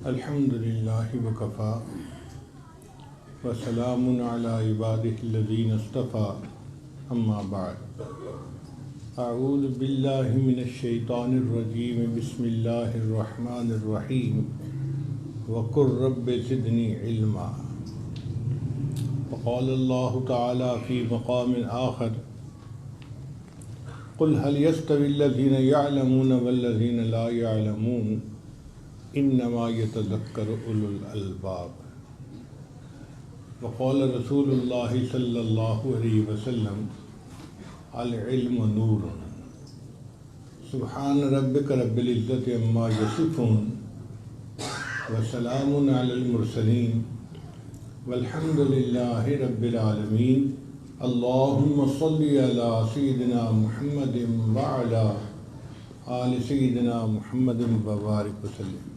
الحمدللہ وکفا وسلام علی عبادہ الذین اصطفیٰ اما بعد اعوذ باللہ من الشیطان الرجیم بسم اللہ الرحمن الرحیم وقل رب زدنی علما وقال اللہ تعالی فی مقام آخر قل هل يستوي الذين يعلمون والذين لا يعلمون انما يتذكر اولو الالباب وقال رسول اللہ صلی اللہ علیہ وسلم العلم نور سبحان ربک رب العزت عما یصفون وسلام علی المرسلین والحمد للہ رب العالمین اللہم صلی علی سیدنا محمد وعلی آل سیدنا محمد وبارک وسلم۔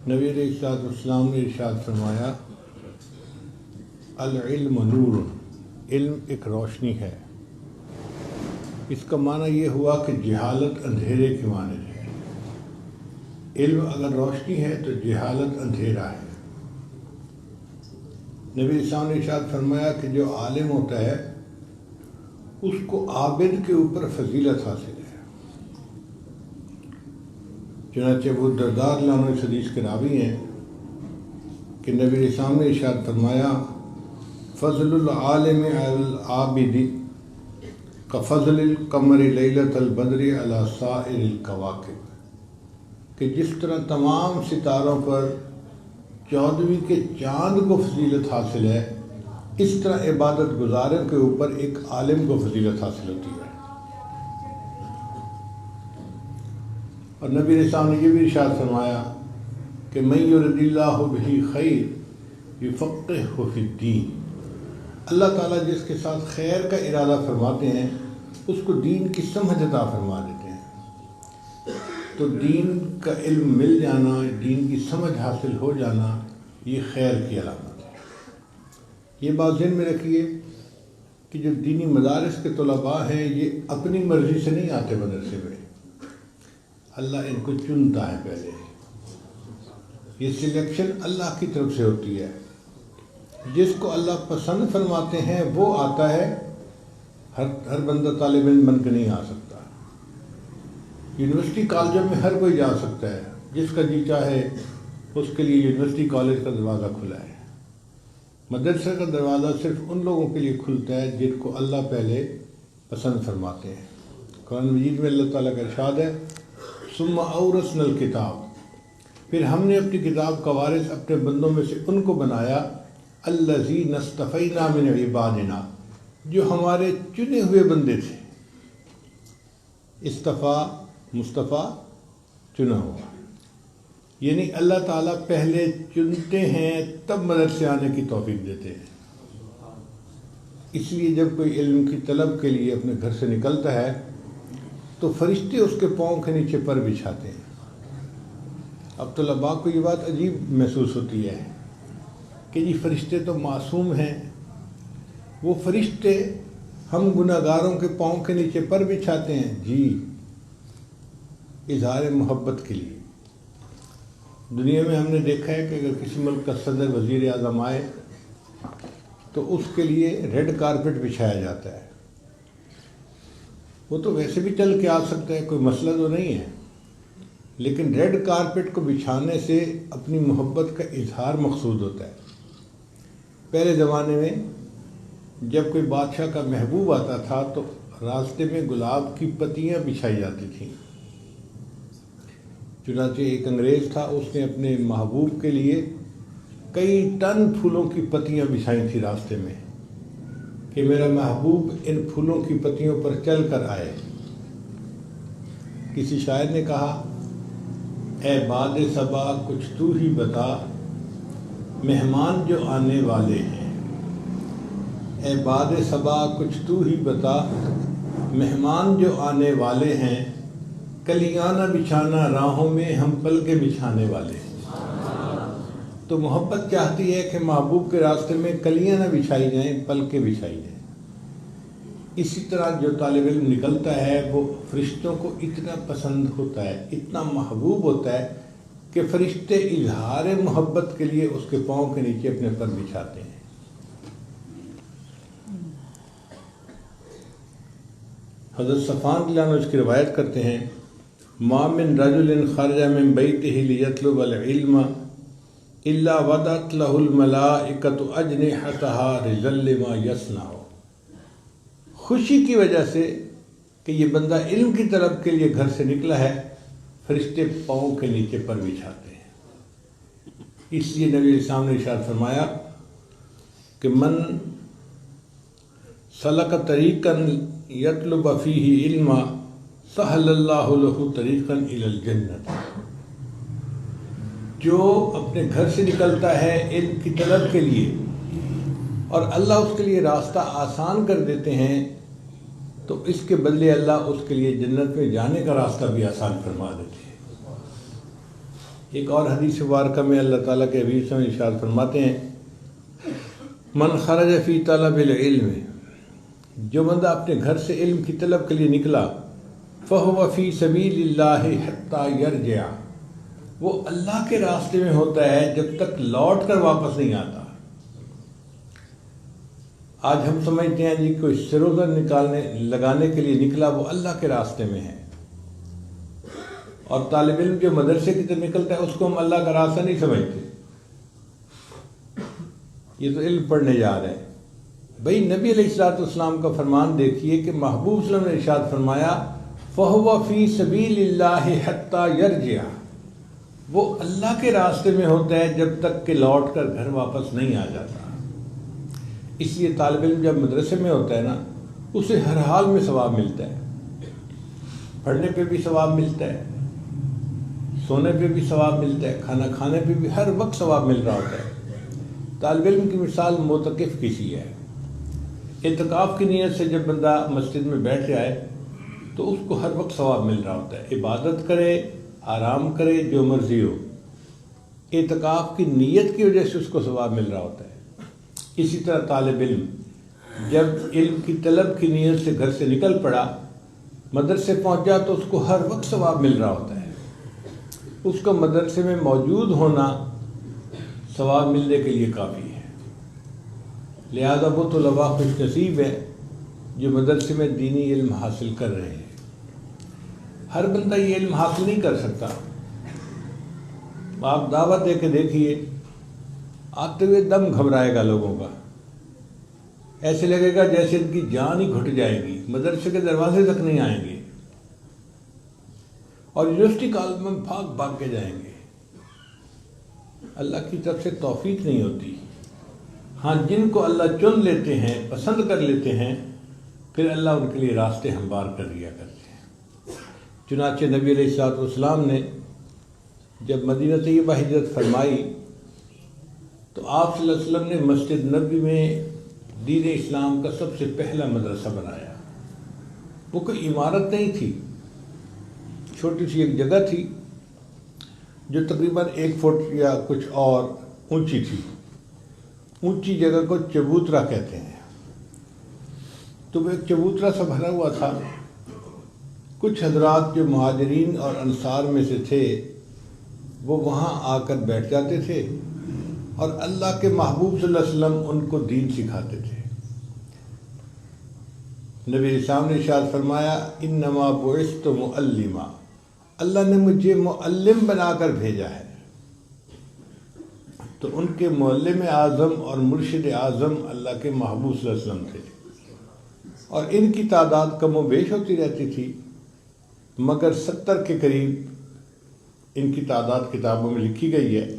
نبی علیہ الصلوۃ والسلام نے ارشاد فرمایا العلم نور، علم ایک روشنی ہے۔ اس کا معنی یہ ہوا کہ جہالت اندھیرے کی مانند ہے۔ علم اگر روشنی ہے تو جہالت اندھیرا ہے۔ نبی اسلام نے ارشاد فرمایا کہ جو عالم ہوتا ہے اس کو عابد کے اوپر فضیلت حاصل ہے۔ چنانچہ ابو الدرداء رضی اللہ عنہ اس حدیث کے راوی ہیں کہ نبی اسلام نے ارشاد فرمایا فضل العالم علی العابد کفضل القمر لیلۃ البدر علی سائر الکواکب، کہ جس طرح تمام ستاروں پر 14ویں کے چاند کو فضیلت حاصل ہے، اس طرح عبادت گزاروں کے اوپر ایک عالم کو فضیلت حاصل ہوتی ہے۔ اور نبی علیہ السلام نے یہ بھی ارشاد فرمایا کہ من یرد اللہ بہ خیر یفقہہ فی الدین، اللہ تعالیٰ جس کے ساتھ خیر کا ارادہ فرماتے ہیں اس کو دین کی سمجھ عطا فرما دیتے ہیں۔ تو دین کا علم مل جانا، دین کی سمجھ حاصل ہو جانا، یہ خیر کی علامت ہے۔ یہ بات ذہن میں رکھیے کہ جو دینی مدارس کے طلباء ہیں یہ اپنی مرضی سے نہیں آتے مدرسے میں، اللہ ان کو چنتا ہے۔ پہلے یہ سلیکشن اللہ کی طرف سے ہوتی ہے۔ جس کو اللہ پسند فرماتے ہیں وہ آتا ہے، ہر بندہ طالب علم بن کے نہیں آ سکتا۔ یونیورسٹی کالجوں میں ہر کوئی جا سکتا ہے، جس کا جی چاہے اس کے لیے یونیورسٹی کالج کا دروازہ کھلا ہے۔ مدرسے کا دروازہ صرف ان لوگوں کے لیے کھلتا ہے جن کو اللہ پہلے پسند فرماتے ہیں۔ قرآن مجید میں اللہ تعالیٰ کا ارشاد ہے ثم اورثنا الکتاب، پھر ہم نے اپنی کتاب کا وارث اپنے بندوں میں سے ان کو بنایا الذین اصطفینا من عبادنا، جو ہمارے چنے ہوئے بندے تھے۔ اصطفیٰ، مصطفیٰ، چنا ہوا، یعنی اللہ تعالیٰ پہلے چنتے ہیں تب مدرسے آنے کی توفیق دیتے ہیں۔ اس لیے جب کوئی علم کی طلب کے لیے اپنے گھر سے نکلتا ہے تو فرشتے اس کے پاؤں کے نیچے پر بچھاتے ہیں۔ اب طلباء کو یہ بات عجیب محسوس ہوتی ہے کہ جی فرشتے تو معصوم ہیں، وہ فرشتے ہم گناہ گاروں کے پاؤں کے نیچے پر بچھاتے ہیں؟ جی، اظہار محبت کے لیے۔ دنیا میں ہم نے دیکھا ہے کہ اگر کسی ملک کا صدر، وزیر اعظم آئے تو اس کے لیے ریڈ کارپٹ بچھایا جاتا ہے۔ وہ تو ویسے بھی چل کے آ سکتا ہے، کوئی مسئلہ تو نہیں ہے، لیکن ریڈ کارپٹ کو بچھانے سے اپنی محبت کا اظہار مقصود ہوتا ہے۔ پہلے زمانے میں جب کوئی بادشاہ کا محبوب آتا تھا تو راستے میں گلاب کی پتیاں بچھائی جاتی تھیں۔ چنانچہ ایک انگریز تھا، اس نے اپنے محبوب کے لیے کئی ٹن پھولوں کی پتیاں بچھائی تھیں راستے میں کہ میرا محبوب ان پھولوں کی پتیوں پر چل کر آئے۔ کسی شاعر نے کہا اے باد صبا کچھ تو ہی بتا مہمان جو آنے والے ہیں، اے باد صبا کچھ تو ہی بتا مہمان جو آنے والے ہیں، کلیاں نہ بچھانا راہوں میں ہم پل کے بچھانے والے ہیں۔ تو محبت چاہتی ہے کہ محبوب کے راستے میں کلیاں نہ بچھائی جائیں، پل کے بچھائی جائیں۔ اسی طرح جو طالب علم نکلتا ہے وہ فرشتوں کو اتنا پسند ہوتا ہے، اتنا محبوب ہوتا ہے کہ فرشتے اظہار محبت کے لیے اس کے پاؤں کے نیچے اپنے پر بچھاتے ہیں۔ حضرت صفوان رضی اللہ عنہ اس کی روایت کرتے ہیں، ما من رجل خرج من بیتہ لیطلب العلم الا وضعت له الملائکۃ اجنحتها رضا لما یصنع۔ خوشی کی وجہ سے کہ یہ بندہ علم کی طلب کے لیے گھر سے نکلا ہے، فرشتے پاؤں کے نیچے پر بچھاتے ہیں۔ اس لیے نبی علیہ السلام نے ارشاد فرمایا کہ من سلک طریقا یطلب فیہ علما سہل اللہ لہ طریقا الی الجنۃ۔ جو اپنے گھر سے نکلتا ہے علم کی طلب کے لیے اور اللہ اس کے لیے راستہ آسان کر دیتے ہیں، تو اس کے بدلے اللہ اس کے لیے جنت میں جانے کا راستہ بھی آسان فرما دیتے ہیں۔ ایک اور حدیث مبارکہ میں اللہ تعالیٰ کے حبیب صلی اللہ علیہ وسلم ارشاد فرماتے ہیں، من خرج فی طلب العلم، جو بندہ اپنے گھر سے علم کی طلب کے لیے نکلا، فہو فی سبیل اللہ حتی یرجع، وہ اللہ کے راستے میں ہوتا ہے جب تک لوٹ کر واپس نہیں آتا۔ آج ہم سمجھتے ہیں جی کوئی سروزہ لگانے کے لیے نکلا، وہ اللہ کے راستے میں ہے، اور طالب علم جو مدرسے کی طرف نکلتا ہے اس کو ہم اللہ کا راستہ نہیں سمجھتے، یہ تو علم پڑھنے جا رہے ہیں۔ بھئی نبی علیہ الصلوۃ والسلام کا فرمان دیکھیے کہ محبوب صلی اللہ علیہ وسلم نے ارشاد فرمایا، فَهُوَ فِي سَبِيلِ اللَّهِ حَتَّى يَرْجِعَ، وہ اللہ کے راستے میں ہوتا ہے جب تک کہ لوٹ کر گھر واپس نہیں آ جاتا۔ اس لیے طالب علم جب مدرسے میں ہوتا ہے نا، اسے ہر حال میں ثواب ملتا ہے، پڑھنے پہ بھی ثواب ملتا ہے، سونے پہ بھی ثواب ملتا ہے، کھانا کھانے پہ بھی ہر وقت ثواب مل رہا ہوتا ہے۔ طالب علم کی مثال معتکف کی سی ہے۔ اعتکاف کی نیت سے جب بندہ مسجد میں بیٹھ جائے تو اس کو ہر وقت ثواب مل رہا ہوتا ہے، عبادت کرے، آرام کرے، جو مرضی ہو، اعتکاف کی نیت کی وجہ سے اس کو ثواب مل رہا ہوتا ہے۔ اسی طرح طالب علم جب علم کی طلب کی نیت سے گھر سے نکل پڑا، مدرسے پہنچا تو اس کو ہر وقت ثواب مل رہا ہوتا ہے۔ اس کو مدرسے میں موجود ہونا ثواب ملنے کے لیے کافی ہے۔ لہذا وہ طلباء خوش نصیب ہے جو مدرسے میں دینی علم حاصل کر رہے ہیں۔ ہر بندہ یہ علم حاصل نہیں کر سکتا۔ آپ دعوت دے کے دیکھیے، آتے ہوئے دم گھبرائے گا لوگوں کا، ایسے لگے گا جیسے ان کی جان ہی گھٹ جائے گی، مدرسے کے دروازے تک نہیں آئیں گے، اور یونیورسٹی کالج میں بھاگ بھاگ کے جائیں گے۔ اللہ کی طرف سے توفیق نہیں ہوتی۔ ہاں، جن کو اللہ چن لیتے ہیں، پسند کر لیتے ہیں، پھر اللہ ان کے لیے راستے ہموار کر دیا کرتے ہیں۔ چنانچہ نبی علیہ الصلوۃ والسلام نے جب مدینہ طیبہ ہجرت فرمائی تو آپ صلی اللہ علیہ وسلم نے مسجد نبوی میں دین اسلام کا سب سے پہلا مدرسہ بنایا۔ وہ کوئی عمارت نہیں تھی، چھوٹی سی ایک جگہ تھی جو تقریباً 1 فٹ یا کچھ اور اونچی تھی۔ اونچی جگہ کو چبوترا کہتے ہیں۔ تو وہ ایک چبوترا سا بھرا ہوا تھا۔ کچھ حضرات جو مہاجرین اور انصار میں سے تھے وہ وہاں آ کر بیٹھ جاتے تھے اور اللہ کے محبوب صلی اللہ علیہ وسلم ان کو دین سکھاتے تھے۔ نبی علیہ السلام نے ارشاد فرمایا، انما بعثت معلما، اللہ نے مجھے معلم بنا کر بھیجا ہے۔ تو ان کے معلم اعظم اور مرشد اعظم اللہ کے محبوب صلی اللہ علیہ وسلم تھے، اور ان کی تعداد کم و بیش ہوتی رہتی تھی، مگر 70 کے قریب ان کی تعداد کتابوں میں لکھی گئی ہے۔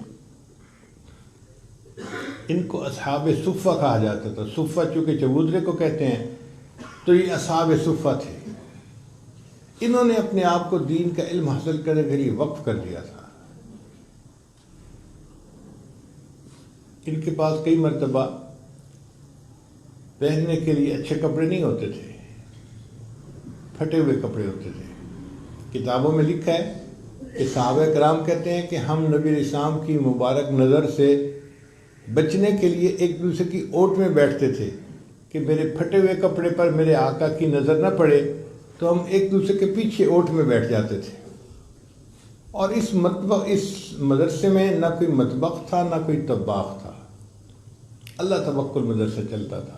ان کو اصحاب صفہ کہا جاتا تھا۔ صفہ چونکہ چبوترے کو کہتے ہیں، تو یہ اصحاب صفہ تھے۔ انہوں نے اپنے آپ کو دین کا علم حاصل کرنے کے لیے وقف کر دیا تھا۔ ان کے پاس کئی مرتبہ پہننے کے لیے اچھے کپڑے نہیں ہوتے تھے، پھٹے ہوئے کپڑے ہوتے تھے۔ کتابوں میں لکھا ہے کہ صحابہ کرام کہتے ہیں کہ ہم نبی علیہ السلام کی مبارک نظر سے بچنے کے لیے ایک دوسرے کی اوٹ میں بیٹھتے تھے کہ میرے پھٹے ہوئے کپڑے پر میرے آقا کی نظر نہ پڑے تو ہم ایک دوسرے کے پیچھے اوٹ میں بیٹھ جاتے تھے. اور اس مدرسے میں نہ کوئی مطبخ تھا نہ کوئی طباخ تھا. اللہ توکل مدرسہ چلتا تھا.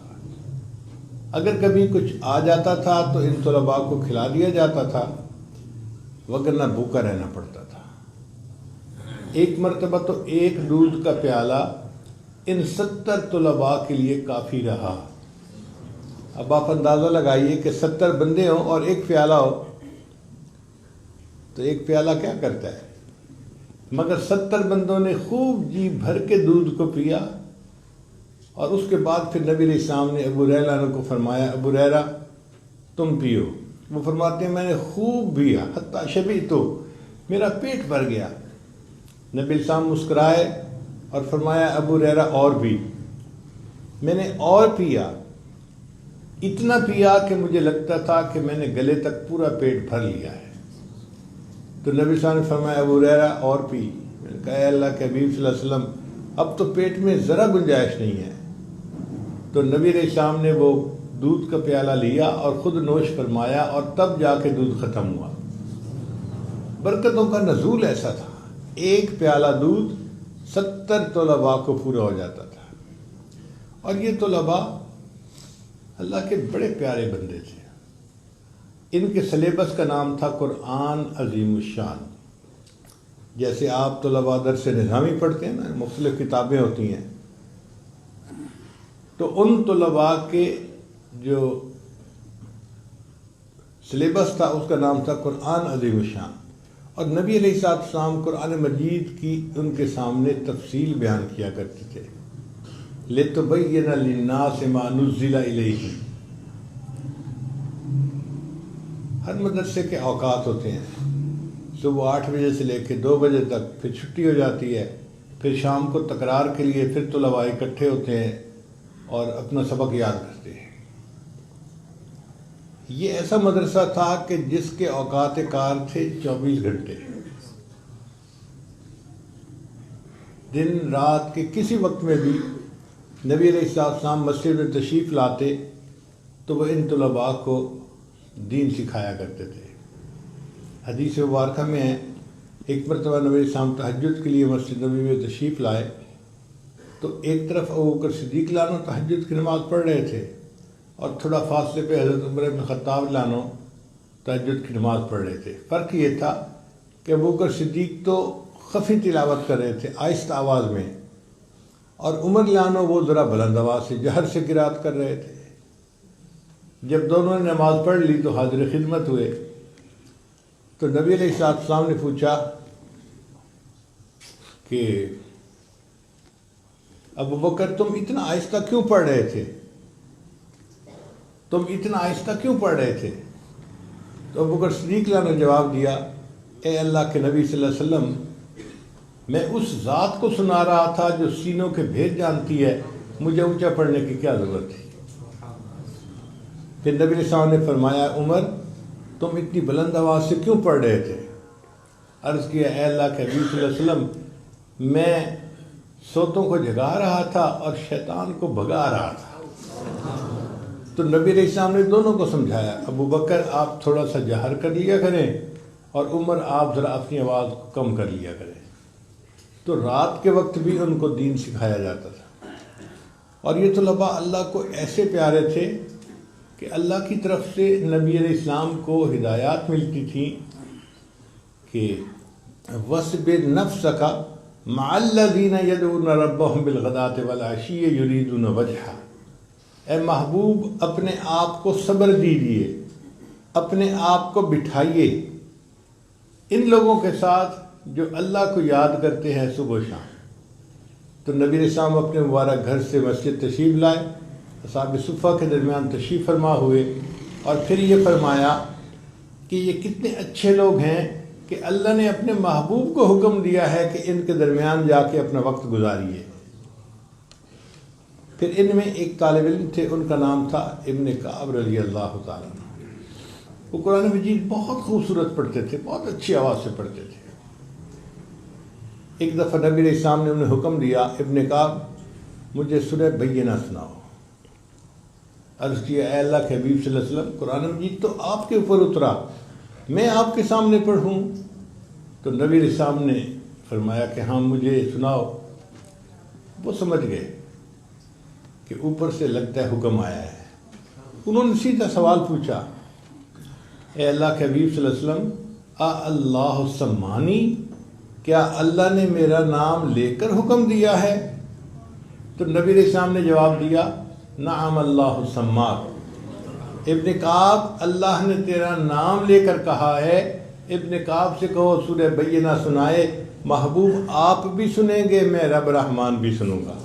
اگر کبھی کچھ آ جاتا تھا تو ان طلباء کو کھلا دیا جاتا تھا، وگرنہ بھوکا رہنا پڑتا تھا. ایک مرتبہ تو ایک دودھ کا پیالہ ان 70 طلباء کے لیے کافی رہا. اب آپ اندازہ لگائیے کہ 70 بندے ہوں اور ایک پیالہ ہو تو ایک پیالہ کیا کرتا ہے. مگر 70 بندوں نے خوب جی بھر کے دودھ کو پیا. اور اس کے بعد پھر نبی علیہ السلام نے ابو ہریرہ کو فرمایا، ابو ہریرہ تم پیو. وہ فرماتے ہیں میں نے خوب پیا حتیٰ شبعت، میرا پیٹ بھر گیا. نبی علیہ السلام مسکرائے اور فرمایا ابو ہریرہ اور بھی. میں نے اور پیا، اتنا پیا کہ مجھے لگتا تھا کہ میں نے گلے تک پورا پیٹ بھر لیا ہے. تو نبی صلی اللہ علیہ وسلم نے فرمایا ابو ہریرہ اور پی. میں نے کہا اے اللہ کے حبیب صلی اللہ علیہ وسلم اب تو پیٹ میں ذرا گنجائش نہیں ہے. تو نبی علیہ السلام نے وہ دودھ کا پیالہ لیا اور خود نوش فرمایا اور تب جا کے دودھ ختم ہوا. برکتوں کا نزول ایسا تھا، ایک پیالہ دودھ 70 طلباء کو پورا ہو جاتا تھا. اور یہ طلباء اللہ کے بڑے پیارے بندے تھے. ان کے سلیبس کا نام تھا قرآن عظیم الشان. جیسے آپ طلباء درس نظامی پڑھتے ہیں نا، مختلف کتابیں ہوتی ہیں، تو ان طلباء کے جو سلیبس تھا اس کا نام تھا قرآن عظیم الشان. اور نبی علیہ السلام قرآن مجید کی ان کے سامنے تفصیل بیان کیا کرتے تھے. لِتُبَيِّنَ لِلنَّاسِ مَا نُزِّلَ إِلَيْهِمْ. ہر مدرسے کے اوقات ہوتے ہیں، صبح 8 بجے سے لے کے 2 بجے تک، پھر چھٹی ہو جاتی ہے، پھر شام کو تکرار کے لیے پھر طلباء اکٹھے ہوتے ہیں اور اپنا سبق یاد کرتے ہیں. یہ ایسا مدرسہ تھا کہ جس کے اوقات کار تھے 24 گھنٹے. دن رات کے کسی وقت میں بھی نبی علیہ السلام مسجد میں تشریف لاتے تو وہ ان طلباء کو دین سکھایا کرتے تھے. حدیث مبارکہ میں ہے ایک مرتبہ نبی علیہ السلام تہجد کے لیے مسجد نبوی میں تشریف لائے تو ایک طرف ابوبکر صدیق لانو تہجد کی نماز پڑھ رہے تھے اور تھوڑا فاصلے پہ حضرت عمر بن خطاب لانو تہجد کی نماز پڑھ رہے تھے. فرق یہ تھا کہ ابوبکر صدیق تو خفی تلاوت کر رہے تھے آہستہ آواز میں، اور عمر لانو وہ ذرا بلند آواز سے جہر سے قرات کر رہے تھے. جب دونوں نے نماز پڑھ لی تو حاضر خدمت ہوئے. تو نبی علیہ السلام نے پوچھا کہ ابو بکر تم اتنا آہستہ کیوں پڑھ رہے تھے؟ تم اتنا آہستہ کیوں پڑھ رہے تھے؟ تو ابو بکر صدیق نے جواب دیا، اے اللہ کے نبی صلی اللہ علیہ وسلم، میں اس ذات کو سنا رہا تھا جو سینوں کے بھید جانتی ہے، مجھے اونچا پڑھنے کی کیا ضرورت تھی؟ پھر نبی علیہ السلام نے فرمایا، عمر تم اتنی بلند آواز سے کیوں پڑھ رہے تھے؟ عرض کیا، اے اللہ کے حبیب صلی اللہ علیہ وسلم، میں سوتوں کو جگا رہا تھا اور شیطان کو بھگا رہا تھا. تو نبی علیہ السلام نے دونوں کو سمجھایا، ابو بکر آپ تھوڑا سا جہر کر لیا کریں اور عمر آپ ذرا اپنی آواز کو کم کر لیا کریں. تو رات کے وقت بھی ان کو دین سکھایا جاتا تھا. اور یہ طلباء اللہ کو ایسے پیارے تھے کہ اللہ کی طرف سے نبی علیہ السلام کو ہدایات ملتی تھیں کہ وَاصْبِرْ نَفْسَكَ مَعَ الَّذِينَ يَدْعُونَ رَبَّهُمْ بِالْغَدَاةِ وَالْعَشِيِّ يُرِيدُونَ وَجْهَهُ. اے محبوب اپنے آپ کو صبر دیجیے، اپنے آپ کو بٹھائیے ان لوگوں کے ساتھ جو اللہ کو یاد کرتے ہیں صبح و شام. تو نبی علیہ السلام اپنے مبارک گھر سے مسجد تشریف لائے، اصحاب صفہ کے درمیان تشریف فرما ہوئے اور پھر یہ فرمایا کہ یہ کتنے اچھے لوگ ہیں کہ اللہ نے اپنے محبوب کو حکم دیا ہے کہ ان کے درمیان جا کے اپنا وقت گزاریے. پھر ان میں ایک طالب علم تھے، ان کا نام تھا ابن کعب رضی اللہ تعالیٰ عنہ. وہ قرآن مجید بہت خوبصورت پڑھتے تھے، بہت اچھی آواز سے پڑھتے تھے. ایک دفعہ نبی علیہ السلام نے انہیں حکم دیا، ابن کعب مجھے سورہ بینہ سناؤ. عرض کیا اے اللہ کے حبیب صلی اللہ علیہ وسلم قرآن مجید تو آپ کے اوپر اترا، میں آپ کے سامنے پڑھوں؟ تو نبی علیہ السلام نے فرمایا کہ ہاں مجھے سناؤ۔ وہ سمجھ گئے کہ اوپر سے لگتا ہے حکم آیا ہے۔ انہوں نے سیدھا سوال پوچھا، اے اللہ کے حبیب صلی اللہ علیہ وسلم اللہ سمانی، کیا اللہ نے میرا نام لے کر حکم دیا ہے؟ تو نبی علیہ السلام نے جواب دیا نعم اللہ سماک، ابن کعب اللہ نے تیرا نام لے کر کہا ہے۔ ابن کعب سے کہو سورہ بینہ سنائے، محبوب آپ بھی سنیں گے، میں رب رحمان بھی سنوں گا۔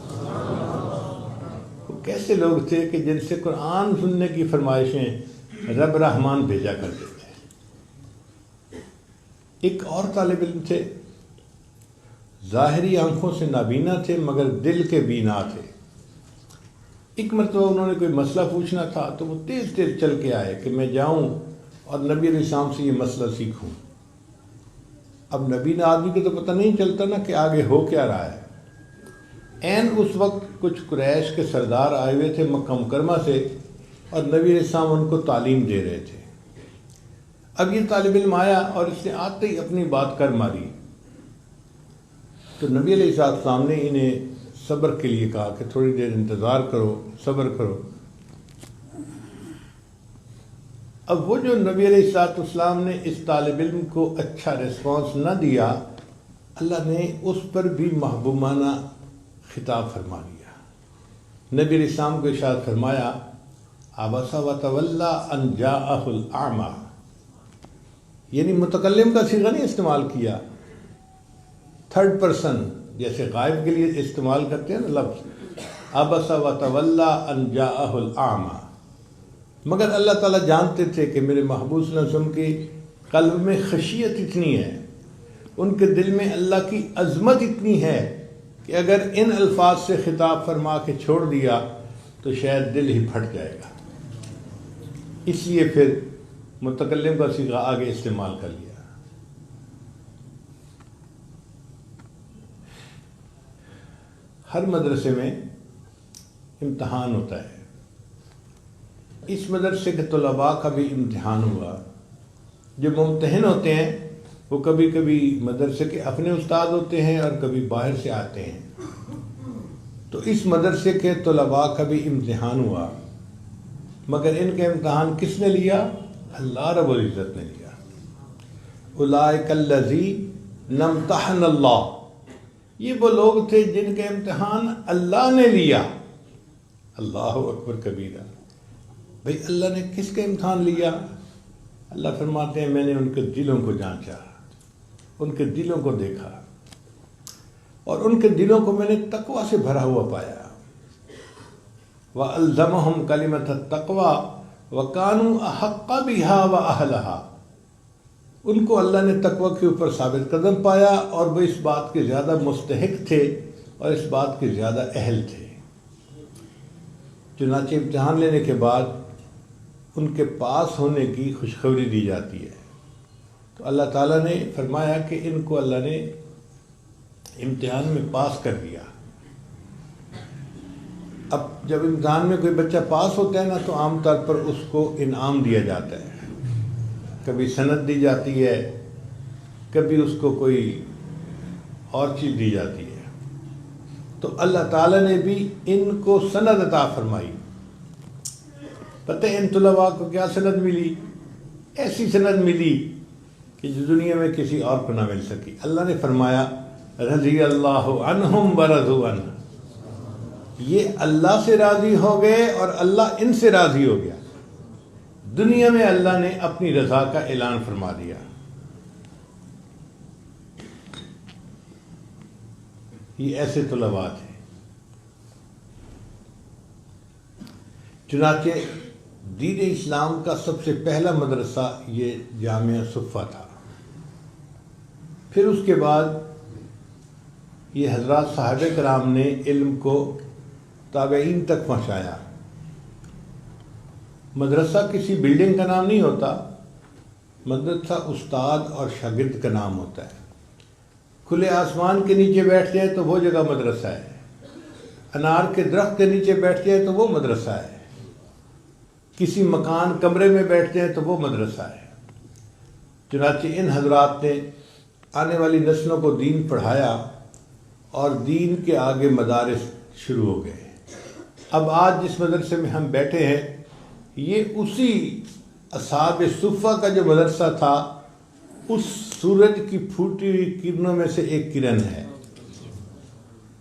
وہ کیسے لوگ تھے کہ جن سے قرآن سننے کی فرمائشیں رب رحمان بھیجا کرتے تھے۔ ایک اور طالب علم تھے، ظاہری آنکھوں سے نابینا تھے مگر دل کے بینا تھے۔ ایک مرتبہ انہوں نے کوئی مسئلہ پوچھنا تھا تو وہ تیز تیز چل کے آئے کہ میں جاؤں اور نبی علیہ السلام سے یہ مسئلہ سیکھوں۔ اب نبینا آدمی کو تو پتہ نہیں چلتا نا کہ آگے ہو کیا رہا ہے۔ عین اس وقت کچھ قریش کے سردار آئے ہوئے تھے مکہ مکرمہ سے، اور نبی علیہ السلام ان کو تعلیم دے رہے تھے۔ اب یہ طالب علم آیا اور اس نے آتے ہی اپنی بات کر ماری، تو نبی علیہ السلام نے انہیں صبر کے لیے کہا کہ تھوڑی دیر انتظار کرو، صبر کرو۔ اب وہ جو نبی علیہ السلام نے اس طالب علم کو اچھا ریسپانس نہ دیا، اللہ نے اس پر بھی محبوبانہ خطاب فرما دیا۔ نبی علیہ السلام کو ارشاد فرمایا عبس وتولی ان جاءہ الاعمی، یعنی متکلم کا صیغہ نہیں استعمال کیا، تھرڈ پرسن جیسے غائب کے لیے استعمال کرتے ہیں نا لفظ، عبس وتولی ان جاءہ الاعمی۔ مگر اللہ تعالیٰ جانتے تھے کہ میرے محبوب صلی اللہ علیہ وسلم کی قلب میں خشیت اتنی ہے، ان کے دل میں اللہ کی عظمت اتنی ہے کہ اگر ان الفاظ سے خطاب فرما کے چھوڑ دیا تو شاید دل ہی پھٹ جائے گا، اس لیے پھر متکلم کا صیغہ آگے استعمال کر لیا۔ ہر مدرسے میں امتحان ہوتا ہے، اس مدرسے کے طلباء کا بھی امتحان ہوا۔ جو ممتحن ہوتے ہیں وہ کبھی کبھی مدرسے کے اپنے استاد ہوتے ہیں اور کبھی باہر سے آتے ہیں، تو اس مدرسے کے طلباء کا بھی امتحان ہوا، مگر ان کا امتحان کس نے لیا؟ اللہ رب العزت نے لیا۔ اولئک الذین امتحن اللہ، یہ وہ لوگ تھے جن کا امتحان اللہ نے لیا۔ اللہ اکبر کبیرہ۔ بھئی اللہ نے کس کا امتحان لیا؟ اللہ فرماتے ہیں میں نے ان کے دلوں کو جانچا، ان کے دلوں کو دیکھا، اور ان کے دلوں کو میں نے تقوی سے بھرا ہوا پایا۔ وَأَلْزَمَهُمْ كَلِمَةَ التَّقْوَى وَكَانُوا أَحَقَّ بِهَا وَأَهْلَهَا، ان کو اللہ نے تقوی کے اوپر ثابت قدم پایا اور وہ اس بات کے زیادہ مستحق تھے اور اس بات کے زیادہ اہل تھے۔ چنانچہ امتحان لینے کے بعد ان کے پاس ہونے کی خوشخبری دی جاتی ہے، تو اللہ تعالیٰ نے فرمایا کہ ان کو اللہ نے امتحان میں پاس کر دیا۔ اب جب امتحان میں کوئی بچہ پاس ہوتا ہے نا تو عام طور پر اس کو انعام دیا جاتا ہے، کبھی سند دی جاتی ہے، کبھی اس کو کوئی اور چیز دی جاتی ہے۔ تو اللہ تعالیٰ نے بھی ان کو سند عطا فرمائی۔ پتہ ہے ان طلباء کو کیا سند ملی؟ ایسی سند ملی کہ جو دنیا میں کسی اور کو نہ مل سکی۔ اللہ نے فرمایا رضی اللہ عنہم ورضوا عنہ، یہ اللہ سے راضی ہو گئے اور اللہ ان سے راضی ہو گیا۔ دنیا میں اللہ نے اپنی رضا کا اعلان فرما دیا۔ یہ ایسے طلباء تھے۔ چنانچہ دین اسلام کا سب سے پہلا مدرسہ یہ جامعہ صفہ تھا۔ پھر اس کے بعد یہ حضرات صحابہ کرام نے علم کو تابعین تک پہنچایا۔ مدرسہ کسی بلڈنگ کا نام نہیں ہوتا، مدرسہ استاد اور شاگرد کا نام ہوتا ہے۔ کھلے آسمان کے نیچے بیٹھ جائے تو وہ جگہ مدرسہ ہے، انار کے درخت کے نیچے بیٹھ جائے تو وہ مدرسہ ہے۔ کسی مکان کمرے میں بیٹھتے ہیں تو وہ مدرسہ ہے۔ چنانچہ ان حضرات نے آنے والی نسلوں کو دین پڑھایا اور دین کے آگے مدارس شروع ہو گئے۔ اب آج جس مدرسے میں ہم بیٹھے ہیں یہ اسی اصحاب صفہ کا جو مدرسہ تھا اس سورج کی پھوٹی ہوئی کرنوں میں سے ایک کرن ہے،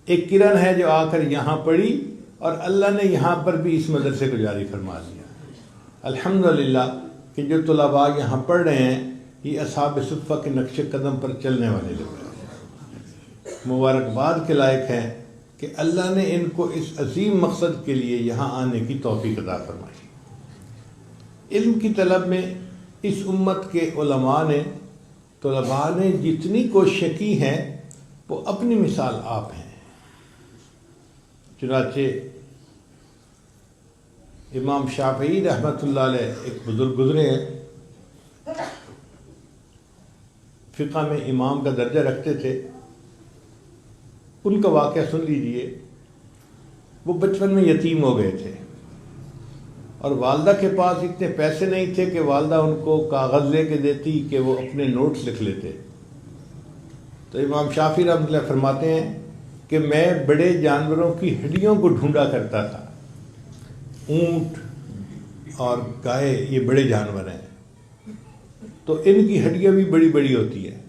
ایک کرن ہے جو آ کر یہاں پڑی اور اللہ نے یہاں پر بھی اس مدرسے کو جاری فرما دیا۔ الحمدللہ کہ جو طلباء یہاں پڑھ رہے ہیں یہ اصحاب صفہ کے نقش قدم پر چلنے والے لوگ ہیں، مبارکباد کے لائق ہیں کہ اللہ نے ان کو اس عظیم مقصد کے لیے یہاں آنے کی توفیق عطا فرمائی۔ علم کی طلب میں اس امت کے طلباء نے جتنی کوششیں کی ہیں وہ اپنی مثال آپ ہیں۔ چنانچہ امام شافعی رحمۃ اللہ علیہ ایک بزرگ گزرے ہیں، فقہ میں امام کا درجہ رکھتے تھے۔ ان کا واقعہ سن لیجئے۔ وہ بچپن میں یتیم ہو گئے تھے اور والدہ کے پاس اتنے پیسے نہیں تھے کہ والدہ ان کو کاغذ لے کے دیتی کہ وہ اپنے نوٹس لکھ لیتے۔ تو امام شافعی رحمۃ اللہ فرماتے ہیں کہ میں بڑے جانوروں کی ہڈیوں کو ڈھونڈا کرتا تھا۔ اونٹ اور گائے یہ بڑے جانور ہیں تو ان کی ہڈیاں بھی بڑی بڑی ہوتی ہیں،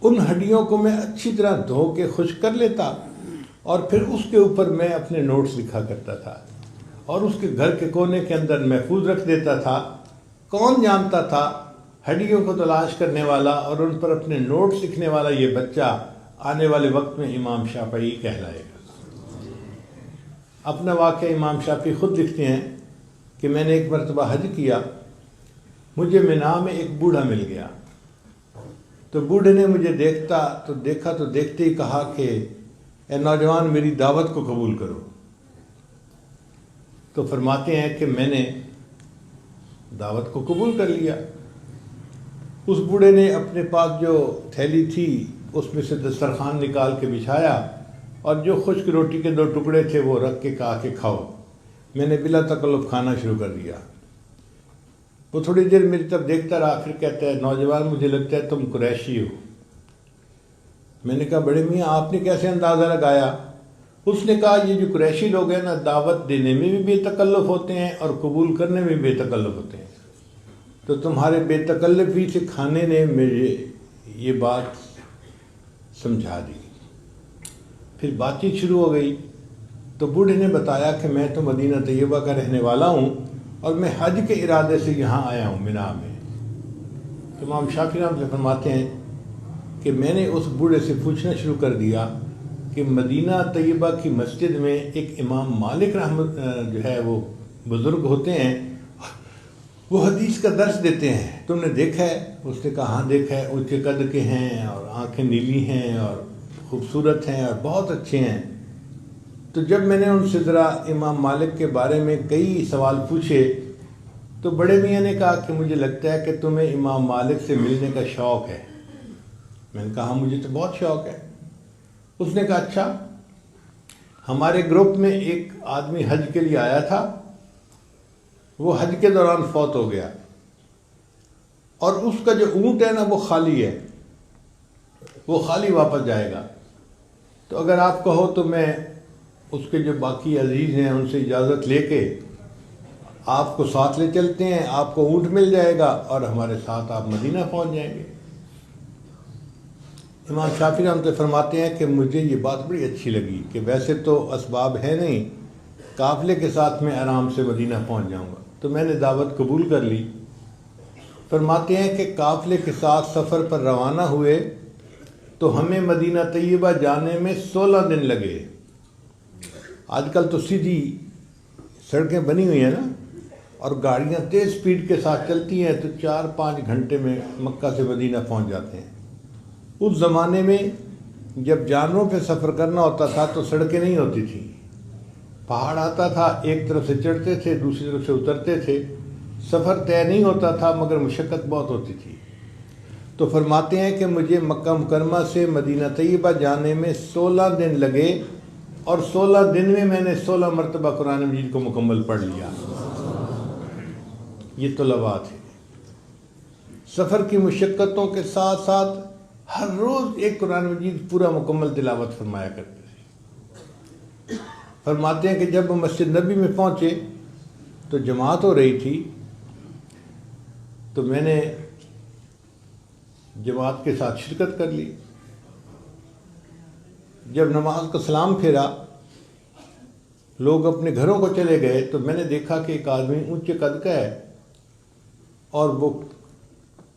ان ہڈیوں کو میں اچھی طرح دھو کے خشک کر لیتا اور پھر اس کے اوپر میں اپنے نوٹس لکھا کرتا تھا اور اس کے گھر کے کونے کے اندر محفوظ رکھ دیتا تھا۔ کون جانتا تھا ہڈیوں کو تلاش کرنے والا اور ان پر اپنے نوٹس لکھنے والا یہ بچہ آنے والے وقت میں امام شافعی کہلائے گا۔ اپنا واقعہ امام شافعی خود لکھتے ہیں کہ میں نے ایک مرتبہ حج کیا، مجھے مینا میں ایک بوڑھا مل گیا، تو بوڑھے نے مجھے دیکھا تو دیکھتے ہی کہا کہ اے نوجوان میری دعوت کو قبول کرو۔ تو فرماتے ہیں کہ میں نے دعوت کو قبول کر لیا۔ اس بوڑھے نے اپنے پاس جو تھیلی تھی اس میں سے دسترخوان نکال کے بچھایا اور جو خشک روٹی کے 2 ٹکڑے تھے وہ رکھ کے کہا کہ کھاؤ۔ میں نے بلا تکلف کھانا شروع کر دیا۔ وہ تھوڑی دیر میری طرف دیکھتا رہا، پھر کہتا ہے نوجوان مجھے لگتا ہے تم قریشی ہو۔ میں نے کہا بڑے میاں آپ نے کیسے اندازہ لگایا؟ اس نے کہا یہ جو قریشی لوگ ہیں نا دعوت دینے میں بھی بے تکلف ہوتے ہیں اور قبول کرنے میں بھی بے تکلف ہوتے ہیں، تو تمہارے بے تکلفی سے کھانے نے مجھے یہ بات سمجھا دی۔ پھر بات چیت شروع ہو گئی تو بوڑھے نے بتایا کہ میں تو مدینہ طیبہ کا رہنے والا ہوں اور میں حج کے ارادے سے یہاں آیا ہوں مینا میں۔ امام شافعی رحمۃ اللہ فرماتے ہیں کہ میں نے اس بوڑھے سے پوچھنا شروع کر دیا کہ مدینہ طیبہ کی مسجد میں ایک امام مالک رحمت جو ہے وہ بزرگ ہوتے ہیں، وہ حدیث کا درس دیتے ہیں، تم نے دیکھا ہے؟ اس نے کہا ہاں دیکھا ہے، اونچے قد کے ہیں اور آنکھیں نیلی ہیں اور خوبصورت ہیں اور بہت اچھے ہیں۔ تو جب میں نے ان سے ذرا امام مالک کے بارے میں کئی سوال پوچھے تو بڑے میاں نے کہا کہ مجھے لگتا ہے کہ تمہیں امام مالک سے ملنے کا شوق ہے۔ میں نے کہا مجھے تو بہت شوق ہے۔ اس نے کہا اچھا، ہمارے گروپ میں ایک آدمی حج کے لیے آیا تھا، وہ حج کے دوران فوت ہو گیا اور اس کا جو اونٹ ہے نا وہ خالی ہے، وہ خالی واپس جائے گا، تو اگر آپ کہو تو میں اس کے جو باقی عزیز ہیں ان سے اجازت لے کے آپ کو ساتھ لے چلتے ہیں، آپ کو اونٹ مل جائے گا اور ہمارے ساتھ آپ مدینہ پہنچ جائیں گے۔ امام شافعی رحمۃ اللہ فرماتے ہیں کہ مجھے یہ بات بڑی اچھی لگی کہ ویسے تو اسباب ہے نہیں، قافلے کے ساتھ میں آرام سے مدینہ پہنچ جاؤں گا، تو میں نے دعوت قبول کر لی۔ فرماتے ہیں کہ قافلے کے ساتھ سفر پر روانہ ہوئے تو ہمیں مدینہ طیبہ جانے میں 16 دن لگے۔ آج کل تو سیدھی سڑکیں بنی ہوئی ہیں نا اور گاڑیاں تیز سپیڈ کے ساتھ چلتی ہیں تو 4-5 گھنٹے میں مکہ سے مدینہ پہنچ جاتے ہیں۔ اس زمانے میں جب جانوروں پہ سفر کرنا ہوتا تھا تو سڑکیں نہیں ہوتی تھیں، پہاڑ آتا تھا، ایک طرف سے چڑھتے تھے دوسری طرف سے اترتے تھے، سفر طے نہیں ہوتا تھا مگر مشقت بہت ہوتی تھی۔ تو فرماتے ہیں کہ مجھے مکہ مکرمہ سے مدینہ طیبہ جانے میں 16 دن لگے اور 16 دن میں نے 16 مرتبہ قرآن مجید کو مکمل پڑھ لیا۔ یہ طلباء تھے، سفر کی مشقتوں کے ساتھ ساتھ ہر روز ایک قرآن مجید پورا مکمل تلاوت فرمایا کرتے تھے۔ فرماتے ہیں کہ جب وہ مسجد نبی میں پہنچے تو جماعت ہو رہی تھی، تو میں نے جماعت کے ساتھ شرکت کر لی۔ جب نماز کا سلام پھیرا، لوگ اپنے گھروں کو چلے گئے، تو میں نے دیکھا کہ ایک آدمی اونچے قد کا ہے اور وہ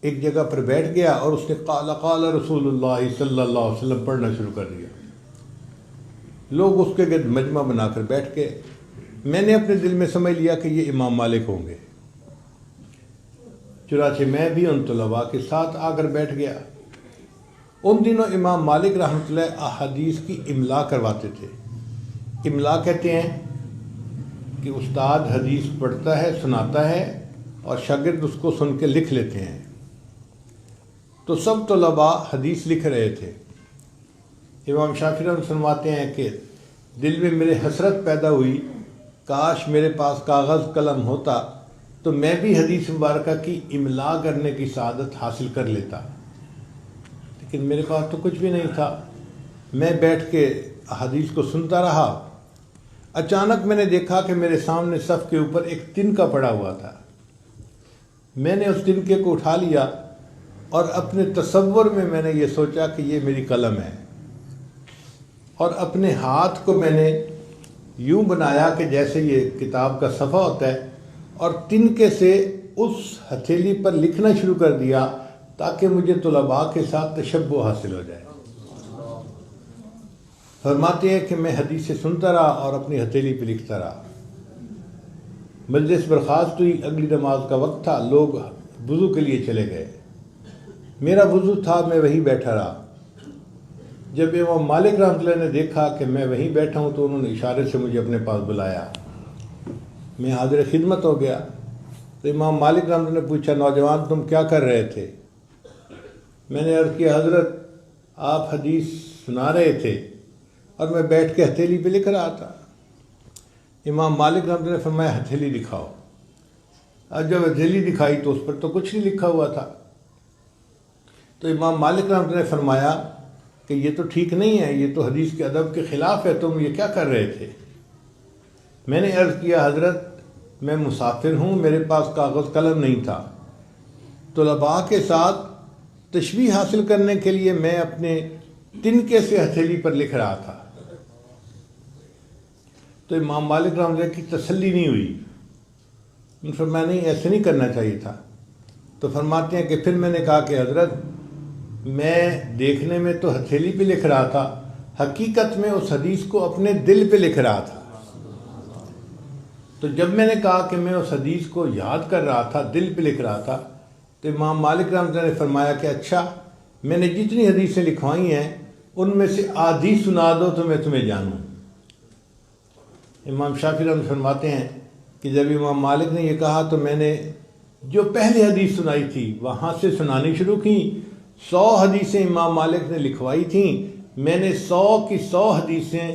ایک جگہ پر بیٹھ گیا اور اس نے قال قال رسول اللہ صلی اللہ علیہ وسلم پڑھنا شروع کر دیا۔ لوگ اس کے گرد مجمع بنا کر بیٹھ گئے۔ میں نے اپنے دل میں سمجھ لیا کہ یہ امام مالک ہوں گے، چنانچہ میں بھی ان طلباء کے ساتھ آ کر بیٹھ گیا۔ ان دنوں امام مالک رحمۃ اللہ احادیث کی املا کرواتے تھے۔ املا کہتے ہیں کہ استاد حدیث پڑھتا ہے، سناتا ہے اور شاگرد اس کو سن کے لکھ لیتے ہیں۔ تو سب طلباء حدیث لکھ رہے تھے۔ امام شافعی رحمۃ اللہ فرماتے ہیں کہ دل میں میرے حسرت پیدا ہوئی، کاش میرے پاس کاغذ قلم ہوتا تو میں بھی حدیث مبارکہ کی املا کرنے کی سعادت حاصل کر لیتا، لیکن میرے پاس تو کچھ بھی نہیں تھا۔ میں بیٹھ کے حدیث کو سنتا رہا۔ اچانک میں نے دیکھا کہ میرے سامنے صف کے اوپر ایک تنکا پڑا ہوا تھا۔ میں نے اس تنکے کو اٹھا لیا اور اپنے تصور میں نے یہ سوچا کہ یہ میری قلم ہے، اور اپنے ہاتھ کو میں نے یوں بنایا کہ جیسے یہ کتاب کا صفحہ ہوتا ہے، اور تنکے سے اس ہتھیلی پر لکھنا شروع کر دیا تاکہ مجھے طلباء کے ساتھ تشبہ حاصل ہو جائے۔ فرماتے ہیں کہ میں حدیث سنتا رہا اور اپنی ہتھیلی پہ لکھتا رہا۔ مجلس برخاست ہوئی، اگلی نماز کا وقت تھا، لوگ وضو کے لیے چلے گئے۔ میرا وضو تھا، میں وہیں بیٹھا رہا۔ جب امام مالک رحمۃ اللہ نے دیکھا کہ میں وہیں بیٹھا ہوں تو انہوں نے اشارے سے مجھے اپنے پاس بلایا۔ میں حاضر خدمت ہو گیا۔ تو امام مالک رحمۃ اللہ نے پوچھا، نوجوان تم کیا کر رہے تھے؟ میں نے عرض کیا، حضرت آپ حدیث سنا رہے تھے اور میں بیٹھ کے ہتھیلی پہ لکھ رہا تھا۔ امام مالک رحمۃ اللہ نے فرمایا، ہتھیلی دکھاؤ۔ اب جب ہتھیلی دکھائی تو اس پر تو کچھ نہیں لکھا ہوا تھا۔ تو امام مالک رحمۃ اللہ نے فرمایا کہ یہ تو ٹھیک نہیں ہے، یہ تو حدیث کے ادب کے خلاف ہے، تم یہ کیا کر رہے تھے؟ میں نے عرض کیا، حضرت میں مسافر ہوں، میرے پاس کاغذ قلم نہیں تھا، طلباء کے ساتھ تشبیہ حاصل کرنے کے لیے میں اپنے تنکے سے ہتھیلی پر لکھ رہا تھا۔ تو امام مالک رحمۃ اللہ کی تسلی نہیں ہوئی، فرمایا نہیں، ایسے نہیں کرنا چاہیے تھا۔ تو فرماتے ہیں کہ پھر میں نے کہا کہ حضرت میں دیکھنے میں تو ہتھیلی پہ لکھ رہا تھا، حقیقت میں اس حدیث کو اپنے دل پہ لکھ رہا تھا۔ تو جب میں نے کہا کہ میں اس حدیث کو یاد کر رہا تھا، دل پہ لکھ رہا تھا، تو امام مالک رحمۃ اللہ نے فرمایا کہ اچھا، میں نے جتنی حدیثیں لکھوائی ہیں ان میں سے آدھی سنا دو تو میں تمہیں جانوں۔ امام شافعی رحمۃ اللہ فرماتے ہیں کہ جب امام مالک نے یہ کہا تو میں نے جو پہلی حدیث سنائی تھی وہاں سے سنانی شروع کی۔ 100 حدیثیں امام مالک نے لکھوائی تھیں، میں نے 100 کی 100 حدیثیں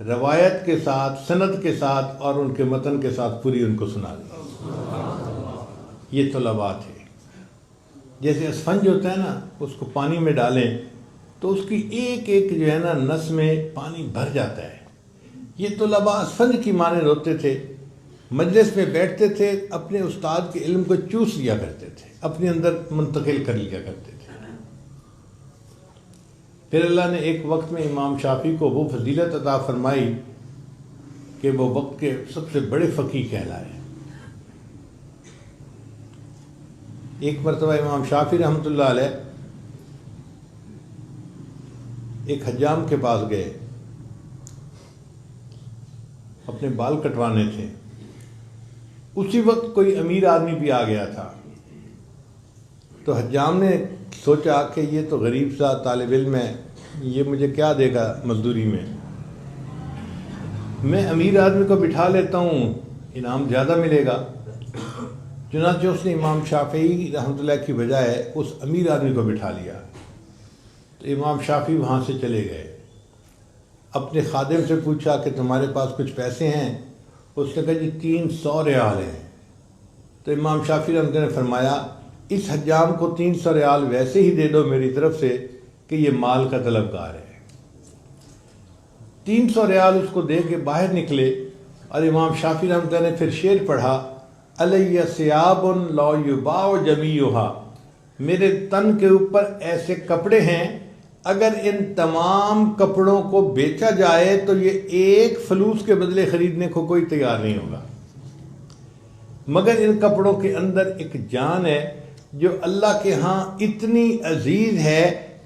روایت کے ساتھ، سند کے ساتھ اور ان کے متن کے ساتھ پوری ان کو سنا دی۔ یہ طلباء تھے۔ جیسے اسفنج ہوتا ہے نا، اس کو پانی میں ڈالیں تو اس کی ایک ایک جو ہے نا نس میں پانی بھر جاتا ہے۔ یہ طلباء اسفنج کی مانند ہوتے تھے، مجلس میں بیٹھتے تھے، اپنے استاد کے علم کو چوس لیا کرتے تھے، اپنے اندر منتقل کر لیا کرتے تھے۔ پھر اللہ نے ایک وقت میں امام شافعی کو وہ فضیلت عطا فرمائی کہ وہ وقت کے سب سے بڑے فقیہ کہلائے۔ ایک مرتبہ امام شافعی رحمۃ اللہ علیہ ایک حجام کے پاس گئے، اپنے بال کٹوانے تھے۔ اسی وقت کوئی امیر آدمی بھی آ گیا تھا، تو حجام نے سوچا کہ یہ تو غریب سا طالب علم ہے، یہ مجھے کیا دے گا مزدوری میں امیر آدمی کو بٹھا لیتا ہوں، انعام زیادہ ملے گا۔ چنانچہ اس نے امام شافعی رحمۃ اللہ کی بجائے اس امیر آدمی کو بٹھا لیا۔ تو امام شافعی وہاں سے چلے گئے، اپنے خادم سے پوچھا کہ تمہارے پاس کچھ پیسے ہیں؟ اس نے کہا جی 300 ریال ہیں۔ تو امام شافعی رحمۃ اللہ نے فرمایا اس حجام کو 300 ریال ویسے ہی دے دو میری طرف سے کہ یہ مال کا طلبگار ہے۔ 300 ریال اس کو دے کے باہر نکلے، اور امام شافعی رحمۃ اللہ نے پھر شعر پڑھا، علیہ ثیاب لا یباع جمیعھا، میرے تن کے اوپر ایسے کپڑے ہیں اگر ان تمام کپڑوں کو بیچا جائے تو یہ ایک فلوس کے بدلے خریدنے کو کوئی تیار نہیں ہوگا، مگر ان کپڑوں کے اندر ایک جان ہے جو اللہ کے ہاں اتنی عزیز ہے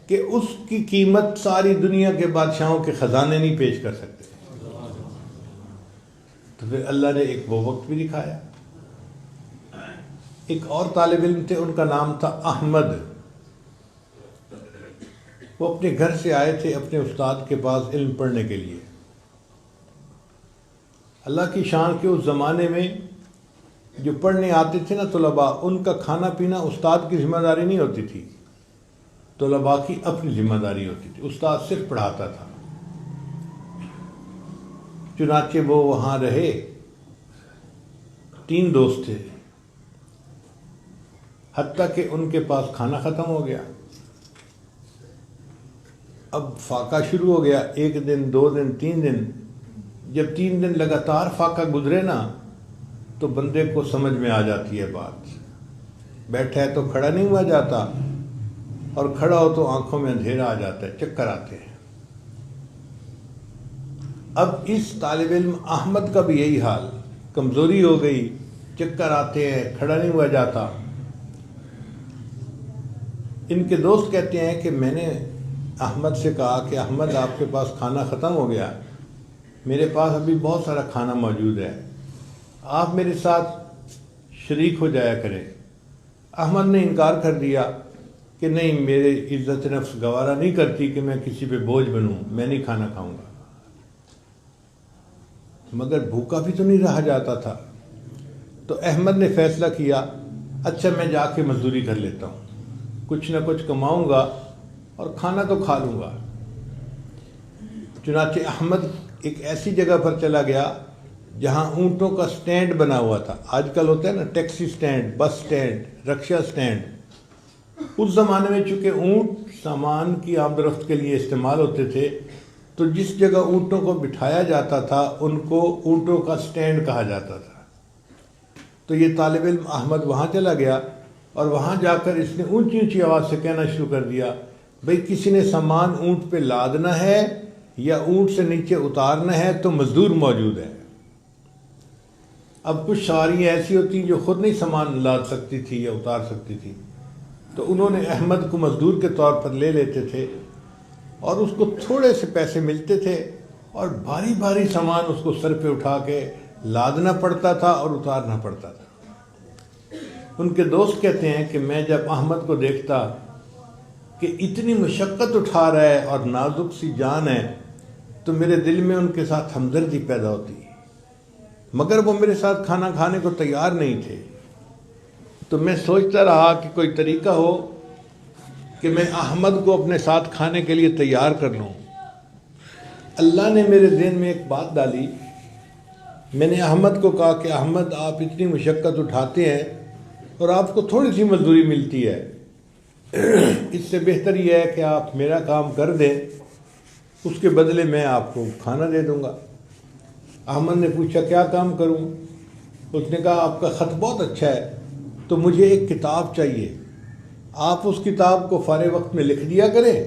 کہ اس کی قیمت ساری دنیا کے بادشاہوں کے خزانے نہیں پیش کر سکتے۔ تو پھر اللہ نے ایک وہ وقت بھی دکھایا۔ ایک اور طالب علم تھے، ان کا نام تھا احمد، وہ اپنے گھر سے آئے تھے اپنے استاد کے پاس علم پڑھنے کے لیے۔ اللہ کی شان کے اس زمانے میں جو پڑھنے آتے تھے نا طلباء، ان کا کھانا پینا استاد کی ذمہ داری نہیں ہوتی تھی، طلباء کی اپنی ذمہ داری ہوتی تھی، استاد صرف پڑھاتا تھا۔ چنانچہ وہ وہاں رہے، 3 دوست تھے، حتیٰ کہ ان کے پاس کھانا ختم ہو گیا۔ اب فاقہ شروع ہو گیا، 1 دن 2 دن 3 دن، جب 3 دن لگاتار فاقہ گزرے نا تو بندے کو سمجھ میں آ جاتی ہے بات، بیٹھا ہے تو کھڑا نہیں ہوا جاتا، اور کھڑا ہو تو آنکھوں میں اندھیرا آ جاتا ہے، چکر آتے ہیں۔ اب اس طالب علم احمد کا بھی یہی حال، کمزوری ہو گئی، چکر آتے ہیں، کھڑا نہیں ہوا جاتا۔ ان کے دوست کہتے ہیں کہ میں نے احمد سے کہا کہ احمد آپ کے پاس کھانا ختم ہو گیا، میرے پاس ابھی بہت سارا کھانا موجود ہے، آپ میرے ساتھ شریک ہو جایا کریں۔ احمد نے انکار کر دیا کہ نہیں، میرے عزت نفس گوارا نہیں کرتی کہ میں کسی پہ بوجھ بنوں، میں نہیں کھانا کھاؤں گا۔ مگر بھوکا بھی تو نہیں رہا جاتا تھا، تو احمد نے فیصلہ کیا اچھا میں جا کے مزدوری کر لیتا ہوں، کچھ نہ کچھ کماؤں گا اور کھانا تو کھا لوں گا۔ چنانچہ احمد ایک ایسی جگہ پر چلا گیا جہاں اونٹوں کا سٹینڈ بنا ہوا تھا، آج کل ہوتا ہے نا ٹیکسی سٹینڈ، بس سٹینڈ، رکشہ سٹینڈ۔ اس زمانے میں چونکہ اونٹ سامان کی آمد و رفت کے لیے استعمال ہوتے تھے، تو جس جگہ اونٹوں کو بٹھایا جاتا تھا ان کو اونٹوں کا سٹینڈ کہا جاتا تھا۔ تو یہ طالب علم احمد وہاں چلا گیا، اور وہاں جا کر اس نے اونچی اونچی آواز سے کہنا شروع کر دیا، بھئی کسی نے سامان اونٹ پہ لادنا ہے یا اونٹ سے نیچے اتارنا ہے تو مزدور موجود ہے۔ اب کچھ سواریاں ایسی ہوتی جو خود نہیں سامان لاد سکتی تھی یا اتار سکتی تھی، تو انہوں نے احمد کو مزدور کے طور پر لے لیتے تھے، اور اس کو تھوڑے سے پیسے ملتے تھے، اور بھاری بھاری سامان اس کو سر پہ اٹھا کے لادنا پڑتا تھا اور اتارنا پڑتا تھا۔ ان کے دوست کہتے ہیں کہ میں جب احمد کو دیکھتا کہ اتنی مشقت اٹھا رہا ہے اور نازک سی جان ہے، تو میرے دل میں ان کے ساتھ ہمدردی پیدا ہوتی، مگر وہ میرے ساتھ کھانا کھانے کو تیار نہیں تھے۔ تو میں سوچتا رہا کہ کوئی طریقہ ہو کہ میں احمد کو اپنے ساتھ کھانے کے لیے تیار کر لوں۔ اللہ نے میرے ذہن میں ایک بات ڈالی، میں نے احمد کو کہا کہ احمد آپ اتنی مشقت اٹھاتے ہیں اور آپ کو تھوڑی سی مزدوری ملتی ہے، اس سے بہتر یہ ہے کہ آپ میرا کام کر دیں، اس کے بدلے میں آپ کو کھانا دے دوں گا۔ احمد نے پوچھا کیا کام کروں؟ اس نے کہا آپ کا خط بہت اچھا ہے، تو مجھے ایک کتاب چاہیے، آپ اس کتاب کو فارغ وقت میں لکھ دیا کریں،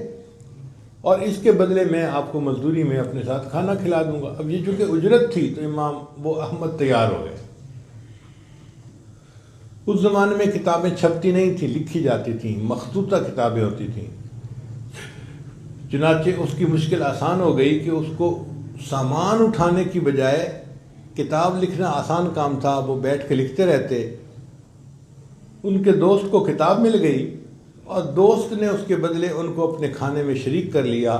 اور اس کے بدلے میں آپ کو مزدوری میں اپنے ساتھ کھانا کھلا دوں گا۔ اب یہ چونکہ اجرت تھی تو وہ احمد تیار ہو گئے۔ اس زمانے میں کتابیں چھپتی نہیں تھیں، لکھی جاتی تھیں، مخطوطہ کتابیں ہوتی تھیں۔ چنانچہ اس کی مشکل آسان ہو گئی کہ اس کو سامان اٹھانے کی بجائے کتاب لکھنا آسان کام تھا، وہ بیٹھ کے لکھتے رہتے۔ ان کے دوست کو کتاب مل گئی، اور دوست نے اس کے بدلے ان کو اپنے کھانے میں شریک کر لیا۔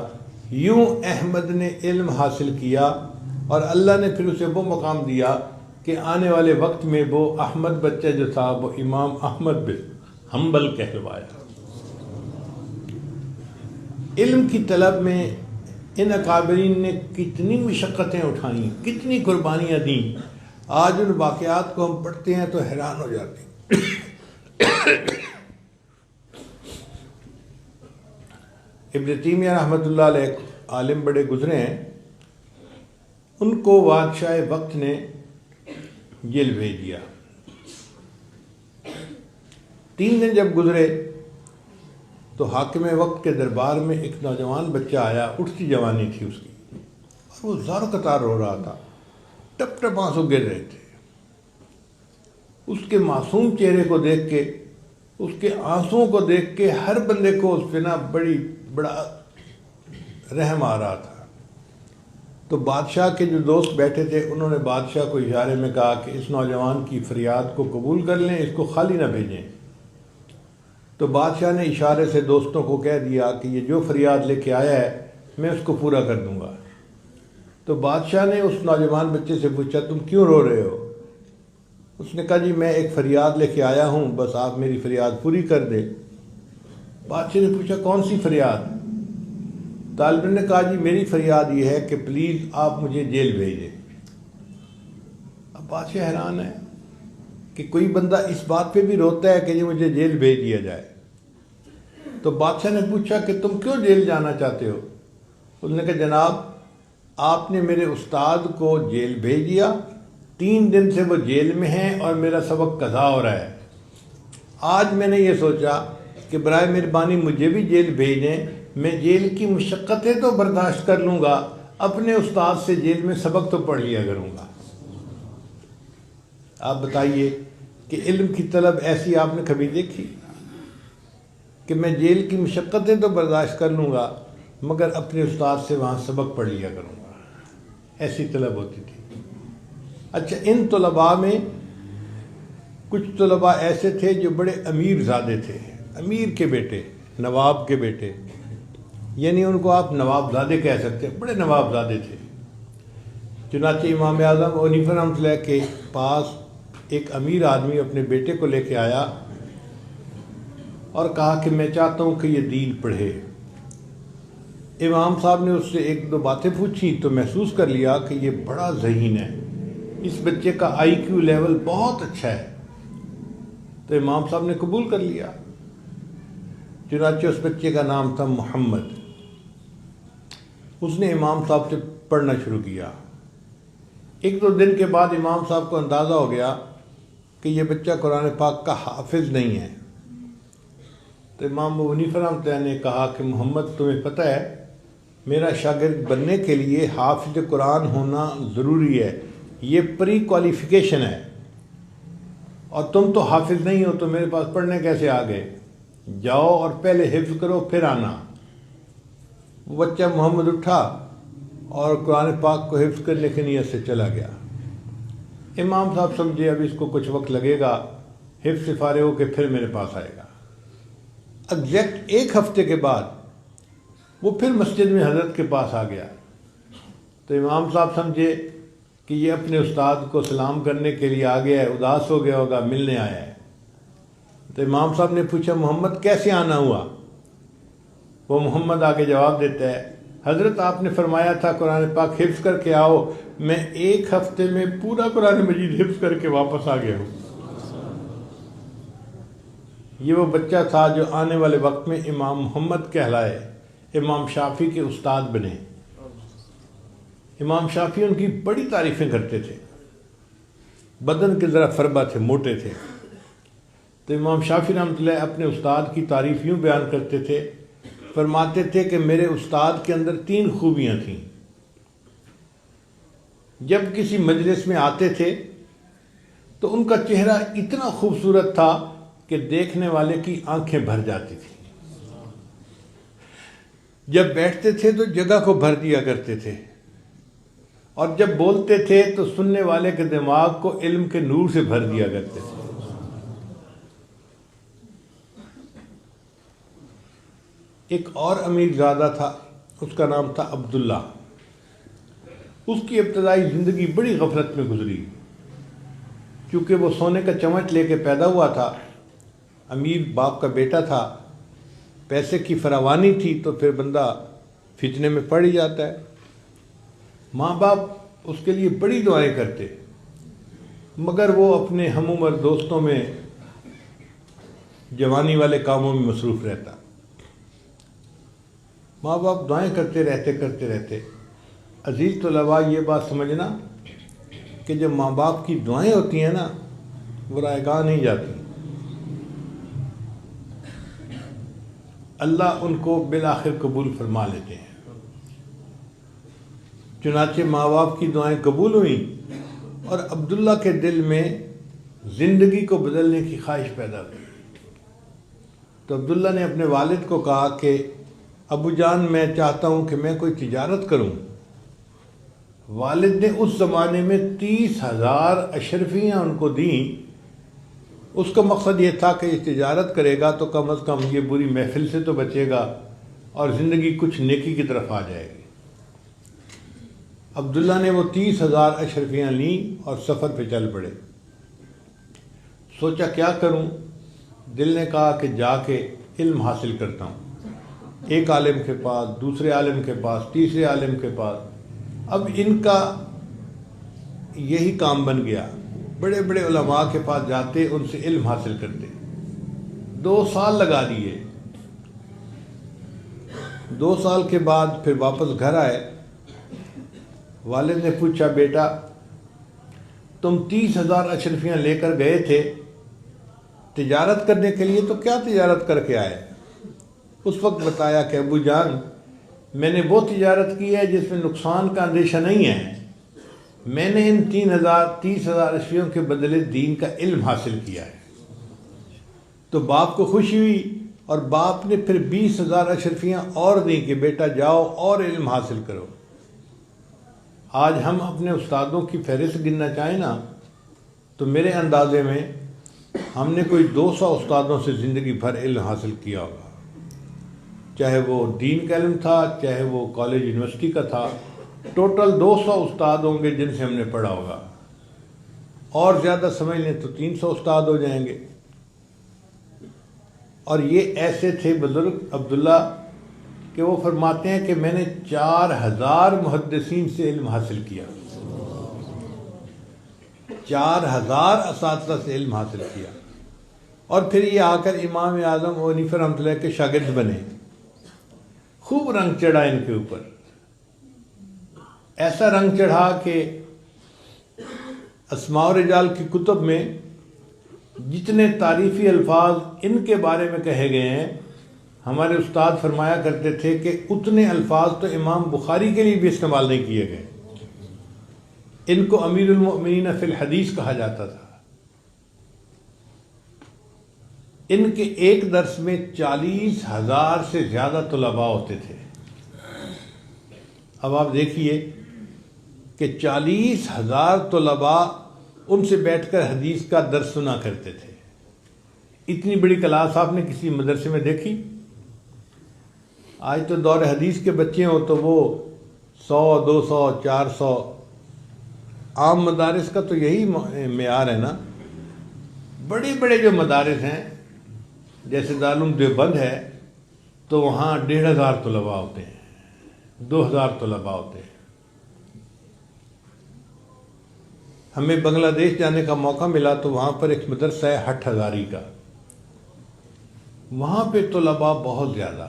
یوں احمد نے علم حاصل کیا، اور اللہ نے پھر اسے وہ مقام دیا کہ آنے والے وقت میں وہ احمد بچہ جو تھا وہ امام احمد بن حنبل کہلوایا۔ علم کی طلب میں ان اکابرین نے کتنی مشقتیں اٹھائیں، کتنی قربانیاں دیں، آج ان واقعات کو ہم پڑھتے ہیں تو حیران ہو جاتے ہیں۔ ابن تیمیہ رحمۃ اللہ علیہ عالم بڑے گزرے ہیں، ان کو بادشاہ وقت نے جیل بھیج دیا۔ 3 دن جب گزرے تو حاکم وقت کے دربار میں ایک نوجوان بچہ آیا، اٹھتی جوانی تھی اس کی، اور وہ زار قطار رو رہا تھا، ٹپ ٹپ آنسو گر رہے تھے۔ اس کے معصوم چہرے کو دیکھ کے، اس کے آنسوؤں کو دیکھ کے ہر بندے کو اس پہ بڑا رحم آ رہا تھا۔ تو بادشاہ کے جو دوست بیٹھے تھے انہوں نے بادشاہ کو اشارے میں کہا کہ اس نوجوان کی فریاد کو قبول کر لیں، اس کو خالی نہ بھیجیں۔ تو بادشاہ نے اشارے سے دوستوں کو کہہ دیا کہ یہ جو فریاد لے کے آیا ہے میں اس کو پورا کر دوں گا۔ تو بادشاہ نے اس نوجوان بچے سے پوچھا تم کیوں رو رہے ہو؟ اس نے کہا جی میں ایک فریاد لے کے آیا ہوں، بس آپ میری فریاد پوری کر دیں۔ بادشاہ نے پوچھا کون سی فریاد؟ طالب علم نے کہا جی میری فریاد یہ ہے کہ پلیز آپ مجھے جیل بھیجیں۔ اب بادشاہ حیران ہے کہ کوئی بندہ اس بات پہ بھی روتا ہے کہ یہ مجھے جیل بھیج دیا جائے۔ تو بادشاہ نے پوچھا کہ تم کیوں جیل جانا چاہتے ہو؟ اس نے کہا جناب آپ نے میرے استاد کو جیل بھیج دیا، 3 دن سے وہ جیل میں ہیں اور میرا سبق قضا ہو رہا ہے۔ آج میں نے یہ سوچا کہ برائے مہربانی مجھے بھی جیل بھیج دیں، میں جیل کی مشقتیں تو برداشت کر لوں گا، اپنے استاد سے جیل میں سبق تو پڑھ لیا کروں گا۔ آپ بتائیے کہ علم کی طلب ایسی آپ نے کبھی دیکھی کہ میں جیل کی مشقتیں تو برداشت کر لوں گا مگر اپنے استاد سے وہاں سبق پڑھ لیا کروں گا؟ ایسی طلب ہوتی تھی۔ اچھا ان طلباء میں کچھ طلباء ایسے تھے جو بڑے امیر زادے تھے، امیر کے بیٹے، نواب کے بیٹے، یعنی ان کو آپ نواب زادے کہہ سکتے ہیں، بڑے نواب زادے تھے۔ چنانچہ امام اعظم ابو حنیفہ رحمۃ اللہ کے پاس ایک امیر آدمی اپنے بیٹے کو لے کے آیا اور کہا کہ میں چاہتا ہوں کہ یہ دین پڑھے۔ امام صاحب نے اس سے 1-2 باتیں پوچھی تو محسوس کر لیا کہ یہ بڑا ذہین ہے، اس بچے کا IQ لیول بہت اچھا ہے، تو امام صاحب نے قبول کر لیا۔ چنانچہ اس بچے کا نام تھا محمد۔ اس نے امام صاحب سے پڑھنا شروع کیا۔ 1-2 دن کے بعد امام صاحب کو اندازہ ہو گیا کہ یہ بچہ قرآن پاک کا حافظ نہیں ہے۔ تو امام ابو حنیفہ رحمۃ اللہ نے کہا کہ محمد تمہیں پتہ ہے میرا شاگرد بننے کے لیے حافظ قرآن ہونا ضروری ہے، یہ پری کوالیفیکیشن ہے، اور تم تو حافظ نہیں ہو تو میرے پاس پڑھنے کیسے آ گئے؟ جاؤ اور پہلے حفظ کرو پھر آنا۔ وہ بچہ محمد اٹھا اور قرآن پاک کو حفظ کرنے کی نیت سے چلا گیا۔ امام صاحب سمجھے اب اس کو کچھ وقت لگے گا، حفظ سے فارغ ہو کے پھر میرے پاس آئے گا۔ ایگزیکٹ 1 ہفتے کے بعد وہ پھر مسجد میں حضرت کے پاس آ گیا۔ تو امام صاحب سمجھے کہ یہ اپنے استاد کو سلام کرنے کے لیے آ گیا ہے، اداس ہو گیا ہوگا، ملنے آیا ہے۔ تو امام صاحب نے پوچھا محمد کیسے آنا ہوا؟ وہ محمد آگے جواب دیتا ہے حضرت آپ نے فرمایا تھا قرآن پاک حفظ کر کے آؤ، میں 1 ہفتے میں پورا قرآن مجید حفظ کر کے واپس آ گیا ہوں۔ یہ وہ بچہ تھا جو آنے والے وقت میں امام محمد کہلائے، امام شافعی کے استاد بنے۔ امام شافعی ان کی بڑی تعریفیں کرتے تھے، بدن کے ذرا فربا تھے، موٹے تھے۔ تو امام شافعی رحمۃ اللہ اپنے استاد کی تعریف یوں بیان کرتے تھے، فرماتے تھے کہ میرے استاد کے اندر 3 خوبیاں تھیں۔ جب کسی مجلس میں آتے تھے تو ان کا چہرہ اتنا خوبصورت تھا کہ دیکھنے والے کی آنکھیں بھر جاتی تھیں۔ جب بیٹھتے تھے تو جگہ کو بھر دیا کرتے تھے، اور جب بولتے تھے تو سننے والے کے دماغ کو علم کے نور سے بھر دیا کرتے تھے۔ ایک اور امیر زادہ تھا، اس کا نام تھا عبداللہ۔ اس کی ابتدائی زندگی بڑی غفلت میں گزری، کیونکہ وہ سونے کا چمچ لے کے پیدا ہوا تھا، امیر باپ کا بیٹا تھا، پیسے کی فراوانی تھی تو پھر بندہ فتنے میں پڑ ہی جاتا ہے۔ ماں باپ اس کے لیے بڑی دعائیں کرتے، مگر وہ اپنے ہم عمر دوستوں میں جوانی والے کاموں میں مصروف رہتا۔ ماں باپ دعائیں کرتے رہتے۔ عزیز طلباء، یہ بات سمجھنا کہ جب ماں باپ کی دعائیں ہوتی ہیں نا، وہ رائگاں نہیں جاتی، اللہ ان کو بالآخر قبول فرما لیتے ہیں۔ چنانچہ ماں باپ کی دعائیں قبول ہوئیں اور عبداللہ کے دل میں زندگی کو بدلنے کی خواہش پیدا ہوئی۔ تو عبداللہ نے اپنے والد کو کہا کہ ابو جان، میں چاہتا ہوں کہ میں کوئی تجارت کروں۔ والد نے اس زمانے میں 30,000 اشرفیاں ان کو دیں۔ اس کا مقصد یہ تھا کہ یہ تجارت کرے گا تو کم از کم یہ بری محفل سے تو بچے گا اور زندگی کچھ نیکی کی طرف آ جائے گی۔ عبداللہ نے وہ 30,000 اشرفیاں لیں اور سفر پہ چل پڑے۔ سوچا کیا کروں؟ دل نے کہا کہ جا کے علم حاصل کرتا ہوں، ایک عالم کے پاس، دوسرے عالم کے پاس، تیسرے عالم کے پاس۔ اب ان کا یہی کام بن گیا، بڑے بڑے علماء کے پاس جاتے، ان سے علم حاصل کرتے۔ 2 سال لگا دیے۔ 2 سال کے بعد پھر واپس گھر آئے۔ والد نے پوچھا، بیٹا تم 30,000 اشرفیاں لے کر گئے تھے تجارت کرنے کے لیے، تو کیا تجارت کر کے آئے؟ اس وقت بتایا کہ ابو جان، میں نے وہ تجارت کی ہے جس میں نقصان کا اندیشہ نہیں ہے۔ میں نے ان 30,000 اشرفیوں کے بدلے دین کا علم حاصل کیا ہے۔ تو باپ کو خوشی ہوئی اور باپ نے پھر 20,000 اشرفیاں اور دیں کہ بیٹا جاؤ اور علم حاصل کرو۔ آج ہم اپنے استادوں کی فہرست گننا چاہیں نا، تو میرے اندازے میں ہم نے کوئی 200 استادوں سے زندگی بھر علم حاصل کیا ہوگا، چاہے وہ دین کا علم تھا، چاہے وہ کالج یونیورسٹی کا تھا۔ ٹوٹل 200 استاد ہوں گے جن سے ہم نے پڑھا ہوگا، اور زیادہ سمجھ لیں تو 300 استاد ہو جائیں گے۔ اور یہ ایسے تھے بزرگ عبداللہ کہ وہ فرماتے ہیں کہ میں نے 4,000 محدثین سے علم حاصل کیا، 4,000 اساتذہ سے علم حاصل کیا، اور پھر یہ آ کر امام اعظم ابو حنیفہ رحمۃ اللہ کے شاگرد بنے۔ خوب رنگ چڑھا ان کے اوپر، ایسا رنگ چڑھا کہ اسماء و رجال کی کتب میں جتنے تعریفی الفاظ ان کے بارے میں کہے گئے ہیں، ہمارے استاد فرمایا کرتے تھے کہ اتنے الفاظ تو امام بخاری کے لیے بھی استعمال نہیں کیے گئے۔ ان کو امیر المؤمنین فی الحدیث کہا جاتا تھا۔ ان کے ایک درس میں 40,000 سے زیادہ طلباء ہوتے تھے۔ اب آپ دیکھیے کہ 40,000 طلباء ان سے بیٹھ کر حدیث کا درس سنا کرتے تھے۔ اتنی بڑی کلاس آپ نے کسی مدرسے میں دیکھی؟ آج تو دور حدیث کے بچے ہوں تو وہ 100، 200، 400۔ عام مدارس کا تو یہی معیار ہے نا۔ بڑے بڑے جو مدارس ہیں جیسے دارالعلوم دیوبند ہے تو وہاں 1,500 طلباء ہوتے ہیں، 2,000 طلباء ہوتے ہیں۔ ہمیں بنگلہ دیش جانے کا موقع ملا تو وہاں پر ایک مدرسہ ہے ہٹھ ہزاری کا، وہاں پہ طلباء بہت زیادہ۔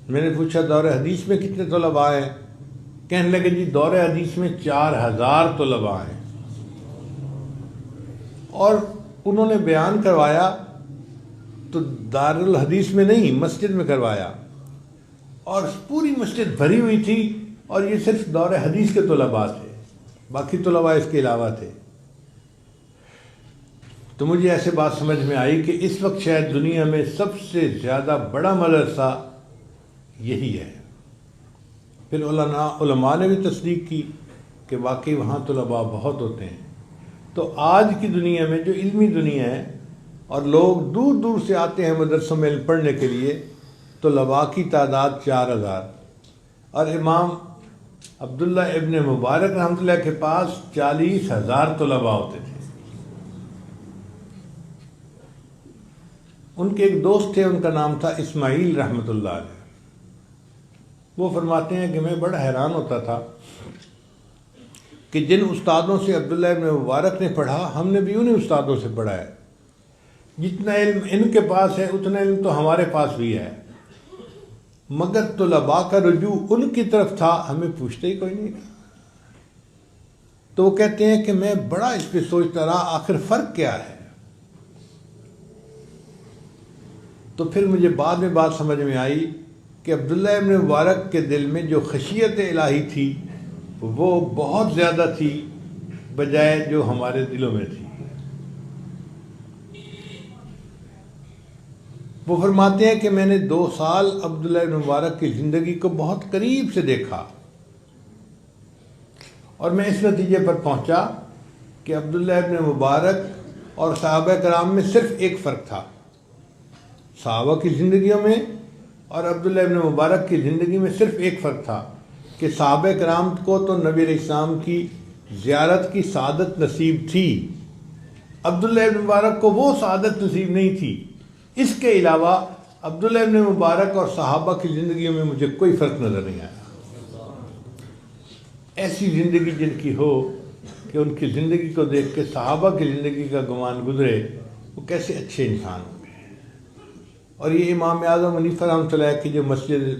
میں نے پوچھا دور حدیث میں کتنے طلباء ہیں؟ کہنے لگے جی دور حدیث میں 4,000 طلباء ہیں۔ اور انہوں نے بیان کروایا تو دارالحدیث میں نہیں، مسجد میں کروایا، اور پوری مسجد بھری ہوئی تھی، اور یہ صرف دور حدیث کے طلباء تھے، باقی طلباء اس کے علاوہ تھے۔ تو مجھے ایسے بات سمجھ میں آئی کہ اس وقت شاید دنیا میں سب سے زیادہ بڑا مدرسہ یہی ہے۔ پھر علماء نے بھی تصدیق کی کہ واقعی وہاں طلباء بہت ہوتے ہیں۔ تو آج کی دنیا میں جو علمی دنیا ہے اور لوگ دور دور سے آتے ہیں مدرسوں میں علم پڑھنے کے لیے، طلباء کی تعداد 4,000، اور امام عبداللہ ابن مبارک رحمۃ اللہ کے پاس 40,000 طلباء ہوتے تھے۔ ان کے ایک دوست تھے، ان کا نام تھا اسماعیل رحمۃ اللہ علیہ۔ وہ فرماتے ہیں کہ میں بڑا حیران ہوتا تھا کہ جن استادوں سے عبداللہ ابن مبارک نے پڑھا ہم نے بھی انہیں استادوں سے پڑھا ہے، جتنا علم ان کے پاس ہے اتنا علم تو ہمارے پاس بھی ہے، مگر طلباء کا رجوع ان کی طرف تھا، ہمیں پوچھتے ہی کوئی نہیں تھا۔ تو وہ کہتے ہیں کہ میں بڑا اس پہ سوچتا رہا آخر فرق کیا ہے۔ تو پھر مجھے بعد میں بات سمجھ میں آئی کہ عبداللہ ابن مبارک کے دل میں جو خشیت الہی تھی وہ بہت زیادہ تھی بجائے جو ہمارے دلوں میں تھی۔ وہ فرماتے ہیں کہ میں نے 2 سال عبداللہ ابن مبارک کی زندگی کو بہت قریب سے دیکھا، اور میں اس نتیجے پر پہنچا کہ عبداللہ ابن مبارک اور صحابہ کرام میں صرف ایک فرق تھا، صحابہ کی زندگیوں میں اور عبداللہ ابن مبارک کی زندگی میں صرف ایک فرق تھا کہ صحابہ کرام کو تو نبی علیہ السلام کی زیارت کی سعادت نصیب تھی، عبداللہ ابن مبارک کو وہ سعادت نصیب نہیں تھی۔ اس کے علاوہ عبداللہ ابن مبارک اور صحابہ کی زندگیوں میں مجھے کوئی فرق نظر نہیں آیا۔ ایسی زندگی جن کی ہو کہ ان کی زندگی کو دیکھ کے صحابہ کی زندگی کا گمان گزرے، وہ کیسے اچھے انسان ہوں گے۔ اور یہ امام اعظم حنیفہ رحمۃ اللہ علیہ کی جو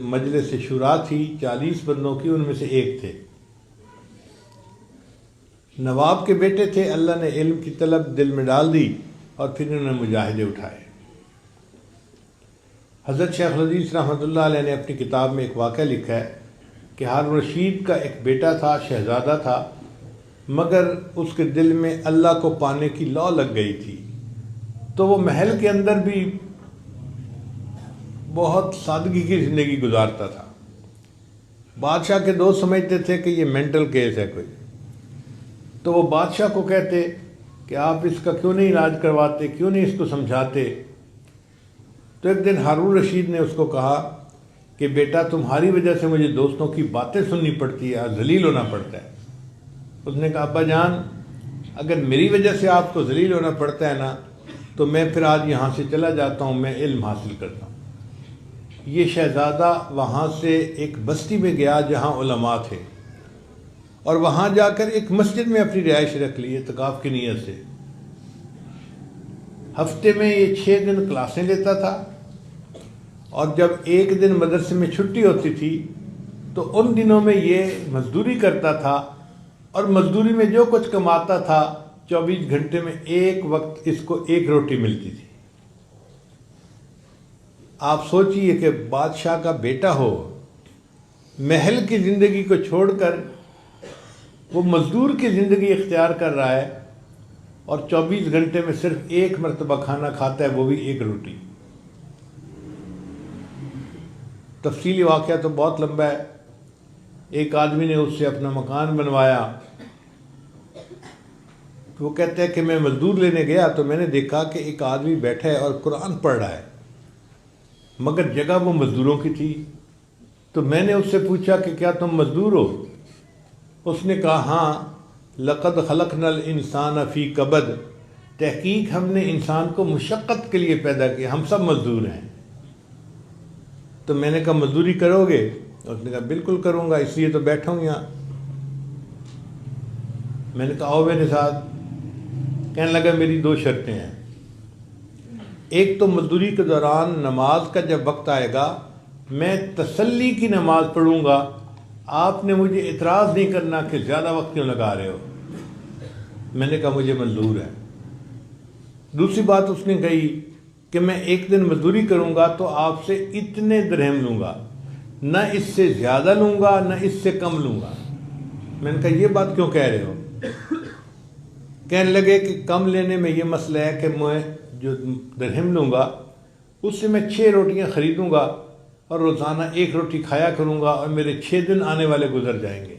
مجلس شورا تھی 40 بندوں کی، ان میں سے ایک تھے، نواب کے بیٹے تھے۔ اللہ نے علم کی طلب دل میں ڈال دی اور پھر انہوں نے مجاہدے اٹھائے۔ حضرت شیخ الحدیث رحمۃ اللہ علیہ نے اپنی کتاب میں ایک واقعہ لکھا ہے کہ ہارون رشید کا ایک بیٹا تھا، شہزادہ تھا، مگر اس کے دل میں اللہ کو پانے کی لو لگ گئی تھی، تو وہ محل کے اندر بھی بہت سادگی کی زندگی گزارتا تھا۔ بادشاہ کے دوست سمجھتے تھے کہ یہ مینٹل کیس ہے کوئی، تو وہ بادشاہ کو کہتے کہ آپ اس کا کیوں نہیں علاج کرواتے، کیوں نہیں اس کو سمجھاتے۔ تو ایک دن ہارون رشید نے اس کو کہا کہ بیٹا تمہاری وجہ سے مجھے دوستوں کی باتیں سننی پڑتی ہے، ذلیل ہونا پڑتا ہے۔ اس نے کہا ابا جان اگر میری وجہ سے آپ کو ذلیل ہونا پڑتا ہے نا تو میں پھر آج یہاں سے چلا جاتا ہوں، میں علم حاصل کرتا ہوں۔ یہ شہزادہ وہاں سے ایک بستی میں گیا جہاں علماء تھے، اور وہاں جا کر ایک مسجد میں اپنی رہائش رکھ لی اعتکاف کی نیت سے۔ ہفتے میں یہ 6 دن کلاسیں لیتا تھا، اور جب ایک دن مدرسے میں چھٹی ہوتی تھی تو ان دنوں میں یہ مزدوری کرتا تھا، اور مزدوری میں جو کچھ کماتا تھا 24 گھنٹے میں ایک وقت اس کو 1 روٹی ملتی تھی۔ آپ سوچئے کہ بادشاہ کا بیٹا ہو، محل کی زندگی کو چھوڑ کر وہ مزدور کی زندگی اختیار کر رہا ہے، اور 24 گھنٹے میں صرف 1 مرتبہ کھانا کھاتا ہے، وہ بھی 1 روٹی۔ تفصیلی واقعہ تو بہت لمبا ہے۔ ایک آدمی نے اس سے اپنا مکان بنوایا۔ وہ کہتے ہیں کہ میں مزدور لینے گیا تو میں نے دیکھا کہ ایک آدمی بیٹھا ہے اور قرآن پڑھ رہا ہے، مگر جگہ وہ مزدوروں کی تھی۔ تو میں نے اس سے پوچھا کہ کیا تم مزدور ہو؟ اس نے کہا ہاں، لقد خلقنا الانسان فی کبد، تحقیق ہم نے انسان کو مشقت کے لیے پیدا کیا، ہم سب مزدور ہیں۔ تو میں نے کہا مزدوری کرو گے؟ اس نے کہا بالکل کروں گا، اس لیے تو بیٹھا ہوں یہاں۔ میں نے کہا آؤ میرے ساتھ۔ کہنے لگا میری 2 شرطیں ہیں، ایک تو مزدوری کے دوران نماز کا جب وقت آئے گا میں تسلی کی نماز پڑھوں گا، آپ نے مجھے اعتراض نہیں کرنا کہ زیادہ وقت کیوں لگا رہے ہو۔ میں نے کہا مجھے منظور ہے۔ دوسری بات اس نے کہی کہ میں ایک دن مزدوری کروں گا تو آپ سے اتنے درہم لوں گا، نہ اس سے زیادہ لوں گا نہ اس سے کم لوں گا۔ میں نے کہا یہ بات کیوں کہہ رہے ہو؟ کہنے لگے کہ کم لینے میں یہ مسئلہ ہے کہ میں جو درہم لوں گا اس سے میں 6 روٹیاں خریدوں گا اور روزانہ 1 روٹی کھایا کروں گا، اور میرے 6 دن آنے والے گزر جائیں گے۔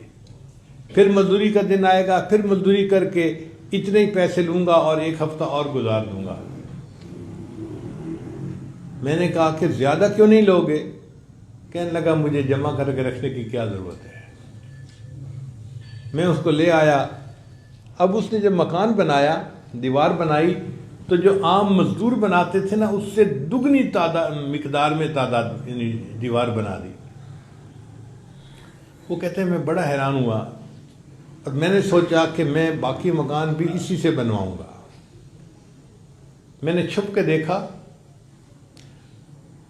پھر مزدوری کا دن آئے گا، پھر مزدوری کر کے اتنے ہی پیسے لوں گا اور 1 ہفتہ اور گزار دوں گا۔ میں نے کہا کہ زیادہ کیوں نہیں لوگے؟ کہنے لگا مجھے جمع کر کے رکھنے کی کیا ضرورت ہے۔ میں اس کو لے آیا۔ اب اس نے جب مکان بنایا، دیوار بنائی، تو جو عام مزدور بناتے تھے نا اس سے دگنی مقدار میں تعداد یعنی دیوار بنا دی۔ وہ کہتے ہیں میں بڑا حیران ہوا، اور میں نے سوچا کہ میں باقی مکان بھی اسی سے بنواؤں گا۔ میں نے چھپ کے دیکھا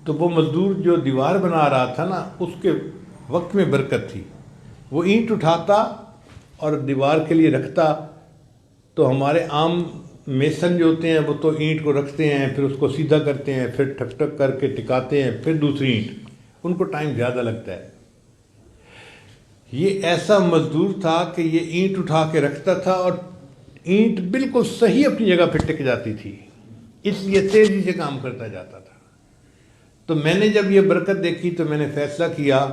تو وہ مزدور جو دیوار بنا رہا تھا نا، اس کے وقت میں برکت تھی۔ وہ اینٹ اٹھاتا اور دیوار کے لیے رکھتا، تو ہمارے عام میسن جو ہوتے ہیں وہ تو اینٹ کو رکھتے ہیں، پھر اس کو سیدھا کرتے ہیں، پھر ٹھک ٹھک کر کے ٹکاتے ہیں، پھر دوسری اینٹ، ان کو ٹائم زیادہ لگتا ہے۔ یہ ایسا مزدور تھا کہ یہ اینٹ اٹھا کے رکھتا تھا اور اینٹ بالکل صحیح اپنی جگہ پہ ٹک جاتی تھی، اس لیے تیزی سے کام کرتا جاتا تھا۔ تو میں نے جب یہ برکت دیکھی تو میں نے فیصلہ کیا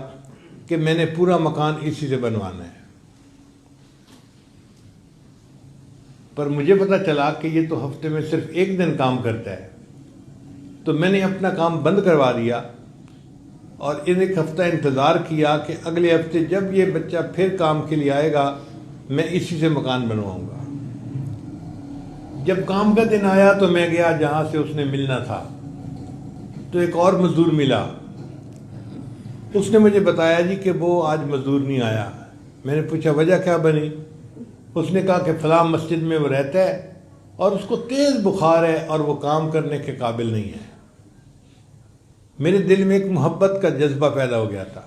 کہ میں نے پورا مکان اسی سے بنوانا ہے۔ پر مجھے پتہ چلا کہ یہ تو ہفتے میں صرف ایک دن کام کرتا ہے، تو میں نے اپنا کام بند کروا دیا اور ایک ہفتہ انتظار کیا کہ اگلے ہفتے جب یہ بچہ پھر کام کے لیے آئے گا میں اسی سے مکان بنواؤں گا۔ جب کام کا دن آیا تو میں گیا جہاں سے اس نے ملنا تھا، تو ایک اور مزدور ملا۔ اس نے مجھے بتایا جی کہ وہ آج مزدور نہیں آیا۔ میں نے پوچھا وجہ کیا بنی؟ اس نے کہا کہ فلاں مسجد میں وہ رہتا ہے اور اس کو تیز بخار ہے اور وہ کام کرنے کے قابل نہیں ہے۔ میرے دل میں ایک محبت کا جذبہ پیدا ہو گیا تھا۔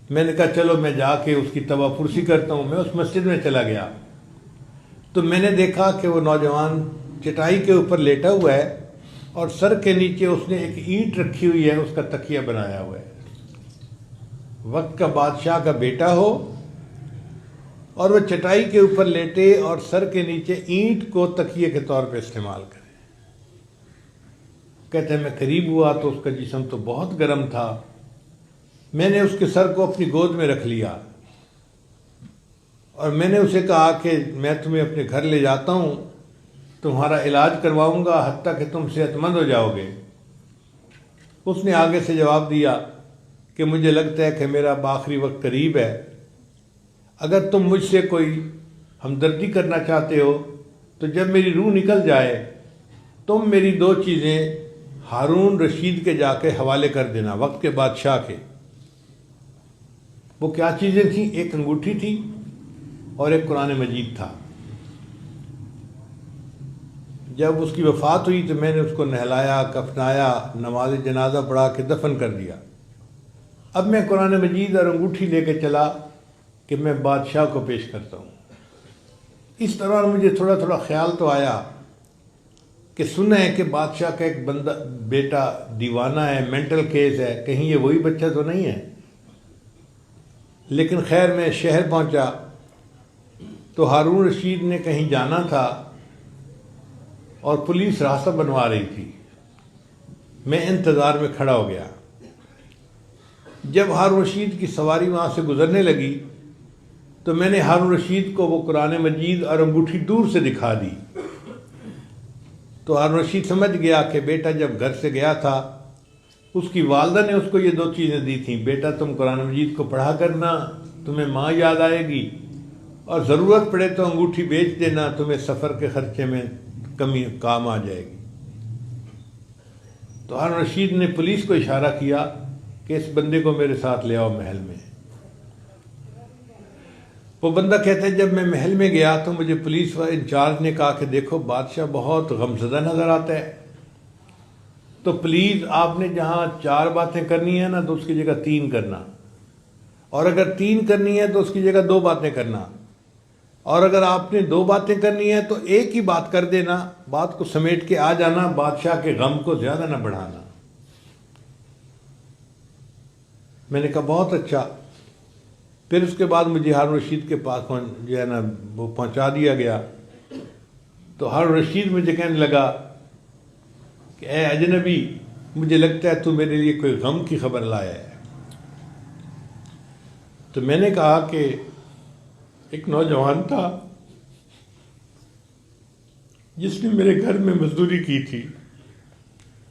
میں نے کہا چلو میں جا کے اس کی توا پرسی کرتا ہوں۔ میں اس مسجد میں چلا گیا تو میں نے دیکھا کہ وہ نوجوان چٹائی کے اوپر لیٹا ہوا ہے اور سر کے نیچے اس نے ایک اینٹ رکھی ہوئی ہے، اس کا تکیہ بنایا ہوا ہے۔ وقت کا بادشاہ کا بیٹا ہو اور وہ چٹائی کے اوپر لیٹے اور سر کے نیچے اینٹ کو تکیے کے طور پہ استعمال کرے۔ کہتے ہیں میں قریب ہوا تو اس کا جسم تو بہت گرم تھا۔ میں نے اس کے سر کو اپنی گود میں رکھ لیا اور میں نے اسے کہا کہ میں تمہیں اپنے گھر لے جاتا ہوں، تمہارا علاج کرواؤں گا حتیٰ کہ تم صحت مند ہو جاؤ گے۔ اس نے آگے سے جواب دیا کہ مجھے لگتا ہے کہ میرا آخری وقت قریب ہے، اگر تم مجھ سے کوئی ہمدردی کرنا چاہتے ہو تو جب میری روح نکل جائے تم میری 2 چیزیں ہارون رشید کے جا کے حوالے کر دینا، وقت کے بادشاہ کے۔ وہ کیا چیزیں تھیں؟ ایک انگوٹھی تھی اور ایک قرآن مجید تھا۔ جب اس کی وفات ہوئی تو میں نے اس کو نہلایا، کفنایا، نماز جنازہ پڑھا کے دفن کر دیا۔ اب میں قرآن مجید اور انگوٹھی لے کے چلا کہ میں بادشاہ کو پیش کرتا ہوں۔ اس طرح مجھے تھوڑا تھوڑا خیال تو آیا کہ سنا ہے کہ بادشاہ کا ایک بندہ بیٹا دیوانہ ہے، مینٹل کیس ہے، کہیں یہ وہی بچہ تو نہیں ہے۔ لیکن خیر میں شہر پہنچا تو ہارون رشید نے کہیں جانا تھا اور پولیس راستہ بنوا رہی تھی۔ میں انتظار میں کھڑا ہو گیا۔ جب ہارون رشید کی سواری وہاں سے گزرنے لگی تو میں نے ہارون رشید کو وہ قرآن مجید اور انگوٹھی دور سے دکھا دی۔ تو ہارون رشید سمجھ گیا کہ بیٹا جب گھر سے گیا تھا اس کی والدہ نے اس کو یہ 2 چیزیں دی تھیں، بیٹا تم قرآن مجید کو پڑھا کرنا، تمہیں ماں یاد آئے گی، اور ضرورت پڑے تو انگوٹھی بیچ دینا، تمہیں سفر کے خرچے میں کمی کام آ جائے گی۔ تو ہارون رشید نے پولیس کو اشارہ کیا کہ اس بندے کو میرے ساتھ لے آؤ محل میں۔ وہ بندہ کہتا ہے جب میں محل میں گیا تو مجھے پولیس انچارج نے کہا کہ دیکھو بادشاہ بہت غمزدہ نظر آتا ہے، تو پلیز آپ نے جہاں 4 باتیں کرنی ہیں نا تو اس کی جگہ 3 کرنا، اور اگر 3 کرنی ہے تو اس کی جگہ 2 باتیں کرنا، اور اگر آپ نے 2 باتیں کرنی ہے تو ایک ہی بات کر دینا، بات کو سمیٹ کے آ جانا، بادشاہ کے غم کو زیادہ نہ بڑھانا۔ میں نے کہا بہت اچھا۔ پھر اس کے بعد مجھے ہارون رشید کے پاس جو ہے نا وہ پہنچا دیا گیا۔ تو ہارون رشید مجھے کہنے لگا کہ اے اجنبی، مجھے لگتا ہے تو میرے لیے کوئی غم کی خبر لایا ہے۔ تو میں نے کہا کہ ایک نوجوان تھا جس نے میرے گھر میں مزدوری کی تھی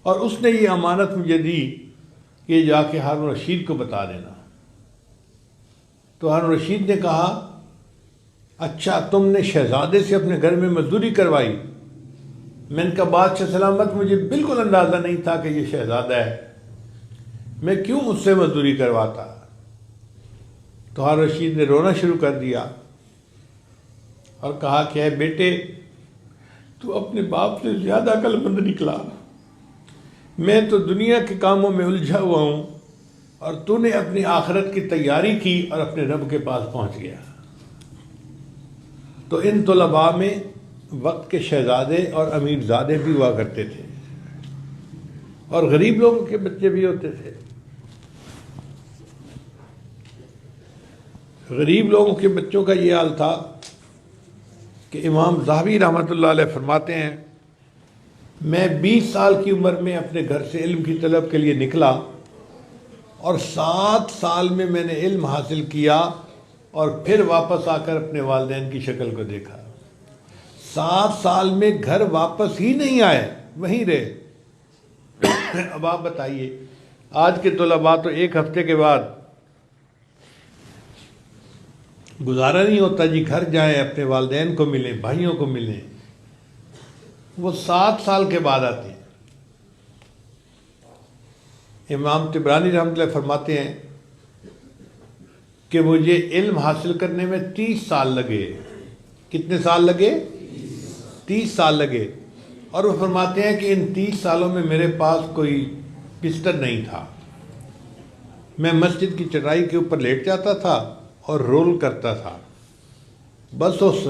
اور اس نے یہ امانت مجھے دی کہ جا کے ہارون رشید کو بتا دینا۔ تو ہارون رشید نے کہا اچھا تم نے شہزادے سے اپنے گھر میں مزدوری کروائی؟ میں نے کہا بادشاہ سلامت مجھے بالکل اندازہ نہیں تھا کہ یہ شہزادہ ہے، میں کیوں اس سے مزدوری کرواتا؟ تو ہارون رشید نے رونا شروع کر دیا اور کہا کہ اے بیٹے، تو اپنے باپ سے زیادہ عقل مند نکلا، میں تو دنیا کے کاموں میں الجھا ہوا ہوں اور تو نے اپنی آخرت کی تیاری کی اور اپنے رب کے پاس پہنچ گیا۔ تو ان طلباء میں وقت کے شہزادے اور امیر زادے بھی ہوا کرتے تھے اور غریب لوگوں کے بچے بھی ہوتے تھے۔ غریب لوگوں کے بچوں کا یہ حال تھا کہ امام ذہبی رحمۃ اللہ علیہ فرماتے ہیں، میں 20 سال کی عمر میں اپنے گھر سے علم کی طلب کے لیے نکلا اور 7 سال میں نے علم حاصل کیا اور پھر واپس آ کر اپنے والدین کی شکل کو دیکھا۔ 7 سال میں گھر واپس ہی نہیں آئے، وہیں رہے۔ اب آپ بتائیے، آج کے طلباء تو 1 ہفتے کے بعد گزارا نہیں ہوتا جی گھر جائیں، اپنے والدین کو ملیں، بھائیوں کو ملیں، وہ 7 سال کے بعد آتے ہیں۔ امام طبرانی رحمۃ اللہ فرماتے ہیں کہ مجھے علم حاصل کرنے میں 30 سال لگے۔ کتنے سال لگے؟ 30 سال لگے۔ اور وہ فرماتے ہیں کہ ان 30 سالوں میں میرے پاس کوئی بستر نہیں تھا، میں مسجد کی چٹائی کے اوپر لیٹ جاتا تھا اور رول کرتا تھا، بس اس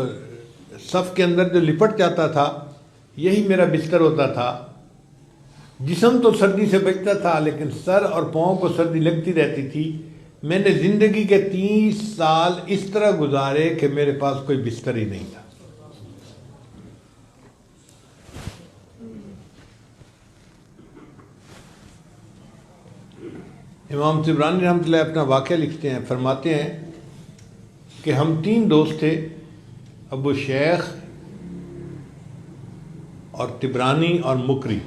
صف کے اندر جو لپٹ جاتا تھا یہی میرا بستر ہوتا تھا۔ جسم تو سردی سے بچتا تھا لیکن سر اور پاؤں کو سردی لگتی رہتی تھی۔ میں نے زندگی کے 30 سال اس طرح گزارے کہ میرے پاس کوئی بستر ہی نہیں تھا۔ امام طبرانی رحمۃ اللہ اپنا واقعہ لکھتے ہیں، فرماتے ہیں کہ ہم 3 دوست تھے، ابو شیخ اور طبرانی اور مکری۔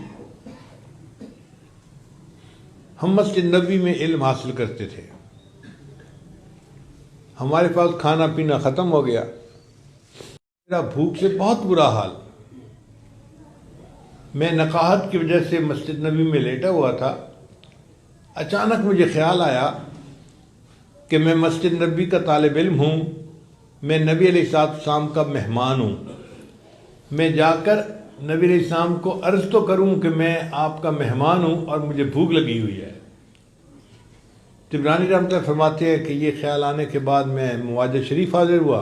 ہم مسجد نبوی میں علم حاصل کرتے تھے۔ ہمارے پاس کھانا پینا ختم ہو گیا، میرا بھوک سے بہت برا حال۔ میں نقاہت کی وجہ سے مسجد نبوی میں لیٹا ہوا تھا۔ اچانک مجھے خیال آیا کہ میں مسجد نبوی کا طالب علم ہوں، میں نبی علیہ السلام کا مہمان ہوں، میں جا کر نبی علیہ السلام کو عرض تو کروں کہ میں آپ کا مہمان ہوں اور مجھے بھوک لگی ہوئی ہے۔ طبرانی رحمۃ اللہ فرماتے ہیں کہ یہ خیال آنے کے بعد میں مواجہ شریف حاضر ہوا،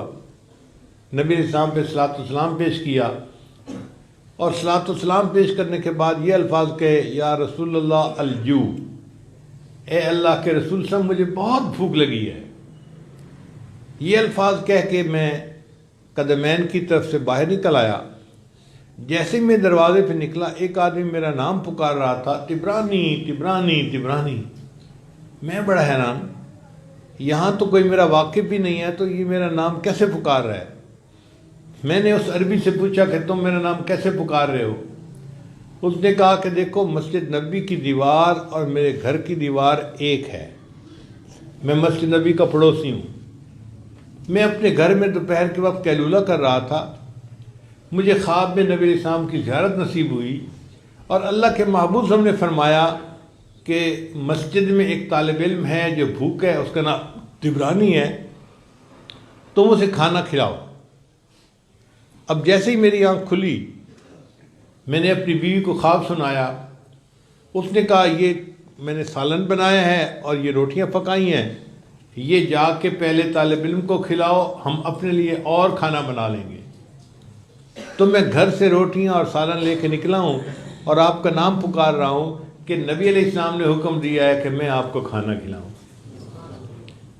نبی علیہ السلام پہ صلاۃ والسلام پیش کیا اور صلاۃ والسلام پیش کرنے کے بعد یہ الفاظ کہے، یا رسول اللہ الجو، اے اللہ کے رسول صلی اللہ علیہ وسلم مجھے بہت بھوک لگی ہے۔ یہ الفاظ کہہ کے میں قدمین کی طرف سے باہر نکل آیا۔ جیسے ہی میں دروازے پہ نکلا، ایک آدمی میرا نام پکار رہا تھا، طبرانی طبرانی طبرانی۔ میں بڑا حیران، یہاں تو کوئی میرا واقف بھی نہیں ہے تو یہ میرا نام کیسے پکار رہا ہے؟ میں نے اس عربی سے پوچھا کہ تم میرا نام کیسے پکار رہے ہو؟ اس نے کہا کہ دیکھو، مسجد نبوی کی دیوار اور میرے گھر کی دیوار ایک ہے، میں مسجد نبوی کا پڑوسی ہوں۔ میں اپنے گھر میں دوپہر کے وقت قیلولہ کر رہا تھا، مجھے خواب میں نبی علیہ السلام کی زیارت نصیب ہوئی اور اللہ کے محبوب صلی اللہ علیہ وسلم نے فرمایا کہ مسجد میں ایک طالب علم ہے جو بھوکا ہے، اس کا نام طبرانی ہے، تم اسے کھانا کھلاؤ۔ اب جیسے ہی میری آنکھ کھلی، میں نے اپنی بیوی کو خواب سنایا۔ اس نے کہا یہ میں نے سالن بنایا ہے اور یہ روٹیاں پکائی ہیں، یہ جا کے پہلے طالب علم کو کھلاؤ، ہم اپنے لیے اور کھانا بنا لیں گے۔ تو میں گھر سے روٹیاں اور سالن لے کے نکلا ہوں اور آپ کا نام پکار رہا ہوں کہ نبی علیہ السلام نے حکم دیا ہے کہ میں آپ کو کھانا کھلاؤں۔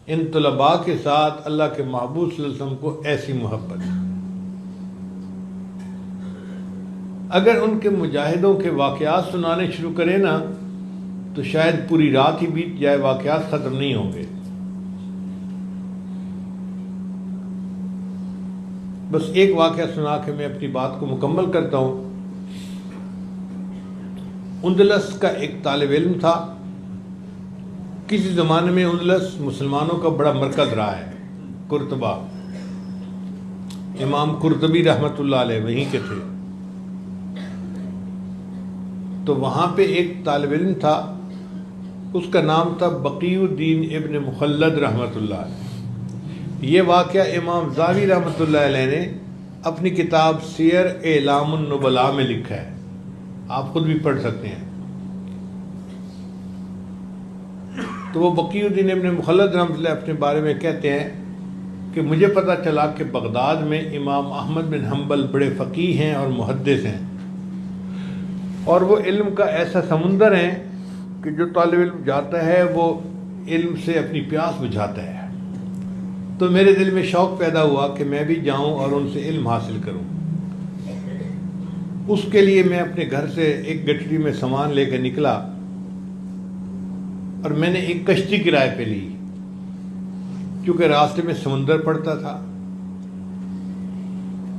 ان طلباء کے ساتھ اللہ کے محبوب صلی اللہ علیہ وسلم کو ایسی محبت ہے۔ اگر ان کے مجاہدوں کے واقعات سنانے شروع کریں نا تو شاید پوری رات ہی بیت جائے، واقعات ختم نہیں ہوں گے۔ بس ایک واقعہ سنا کے میں اپنی بات کو مکمل کرتا ہوں۔ اندلس کا ایک طالب علم تھا، کسی زمانے میں اندلس مسلمانوں کا بڑا مرکز رہا ہے، قرطبہ، امام قرطبی رحمۃ اللہ علیہ وہیں کے تھے۔ تو وہاں پہ ایک طالب علم تھا، اس کا نام تھا بقی الدین ابن مخلد رحمۃ اللہ علیہ۔ یہ واقعہ امام ذہبی رحمۃ اللہ علیہ نے اپنی کتاب سیر اعلام النبلاء میں لکھا ہے، آپ خود بھی پڑھ سکتے ہیں۔ تو وہ بقی الدین ابن مخلد رحمۃ اللہ اپنے بارے میں کہتے ہیں کہ مجھے پتہ چلا کہ بغداد میں امام احمد بن حنبل بڑے فقیہ ہیں اور محدث ہیں، اور وہ علم کا ایسا سمندر ہیں کہ جو طالب علم جاتا ہے وہ علم سے اپنی پیاس بجھاتا ہے۔ تو میرے دل میں شوق پیدا ہوا کہ میں بھی جاؤں اور ان سے علم حاصل کروں۔ اس کے لیے میں اپنے گھر سے ایک گٹھڑی میں سامان لے کے نکلا اور میں نے ایک کشتی کرائے پہ لی، کیونکہ راستے میں سمندر پڑتا تھا۔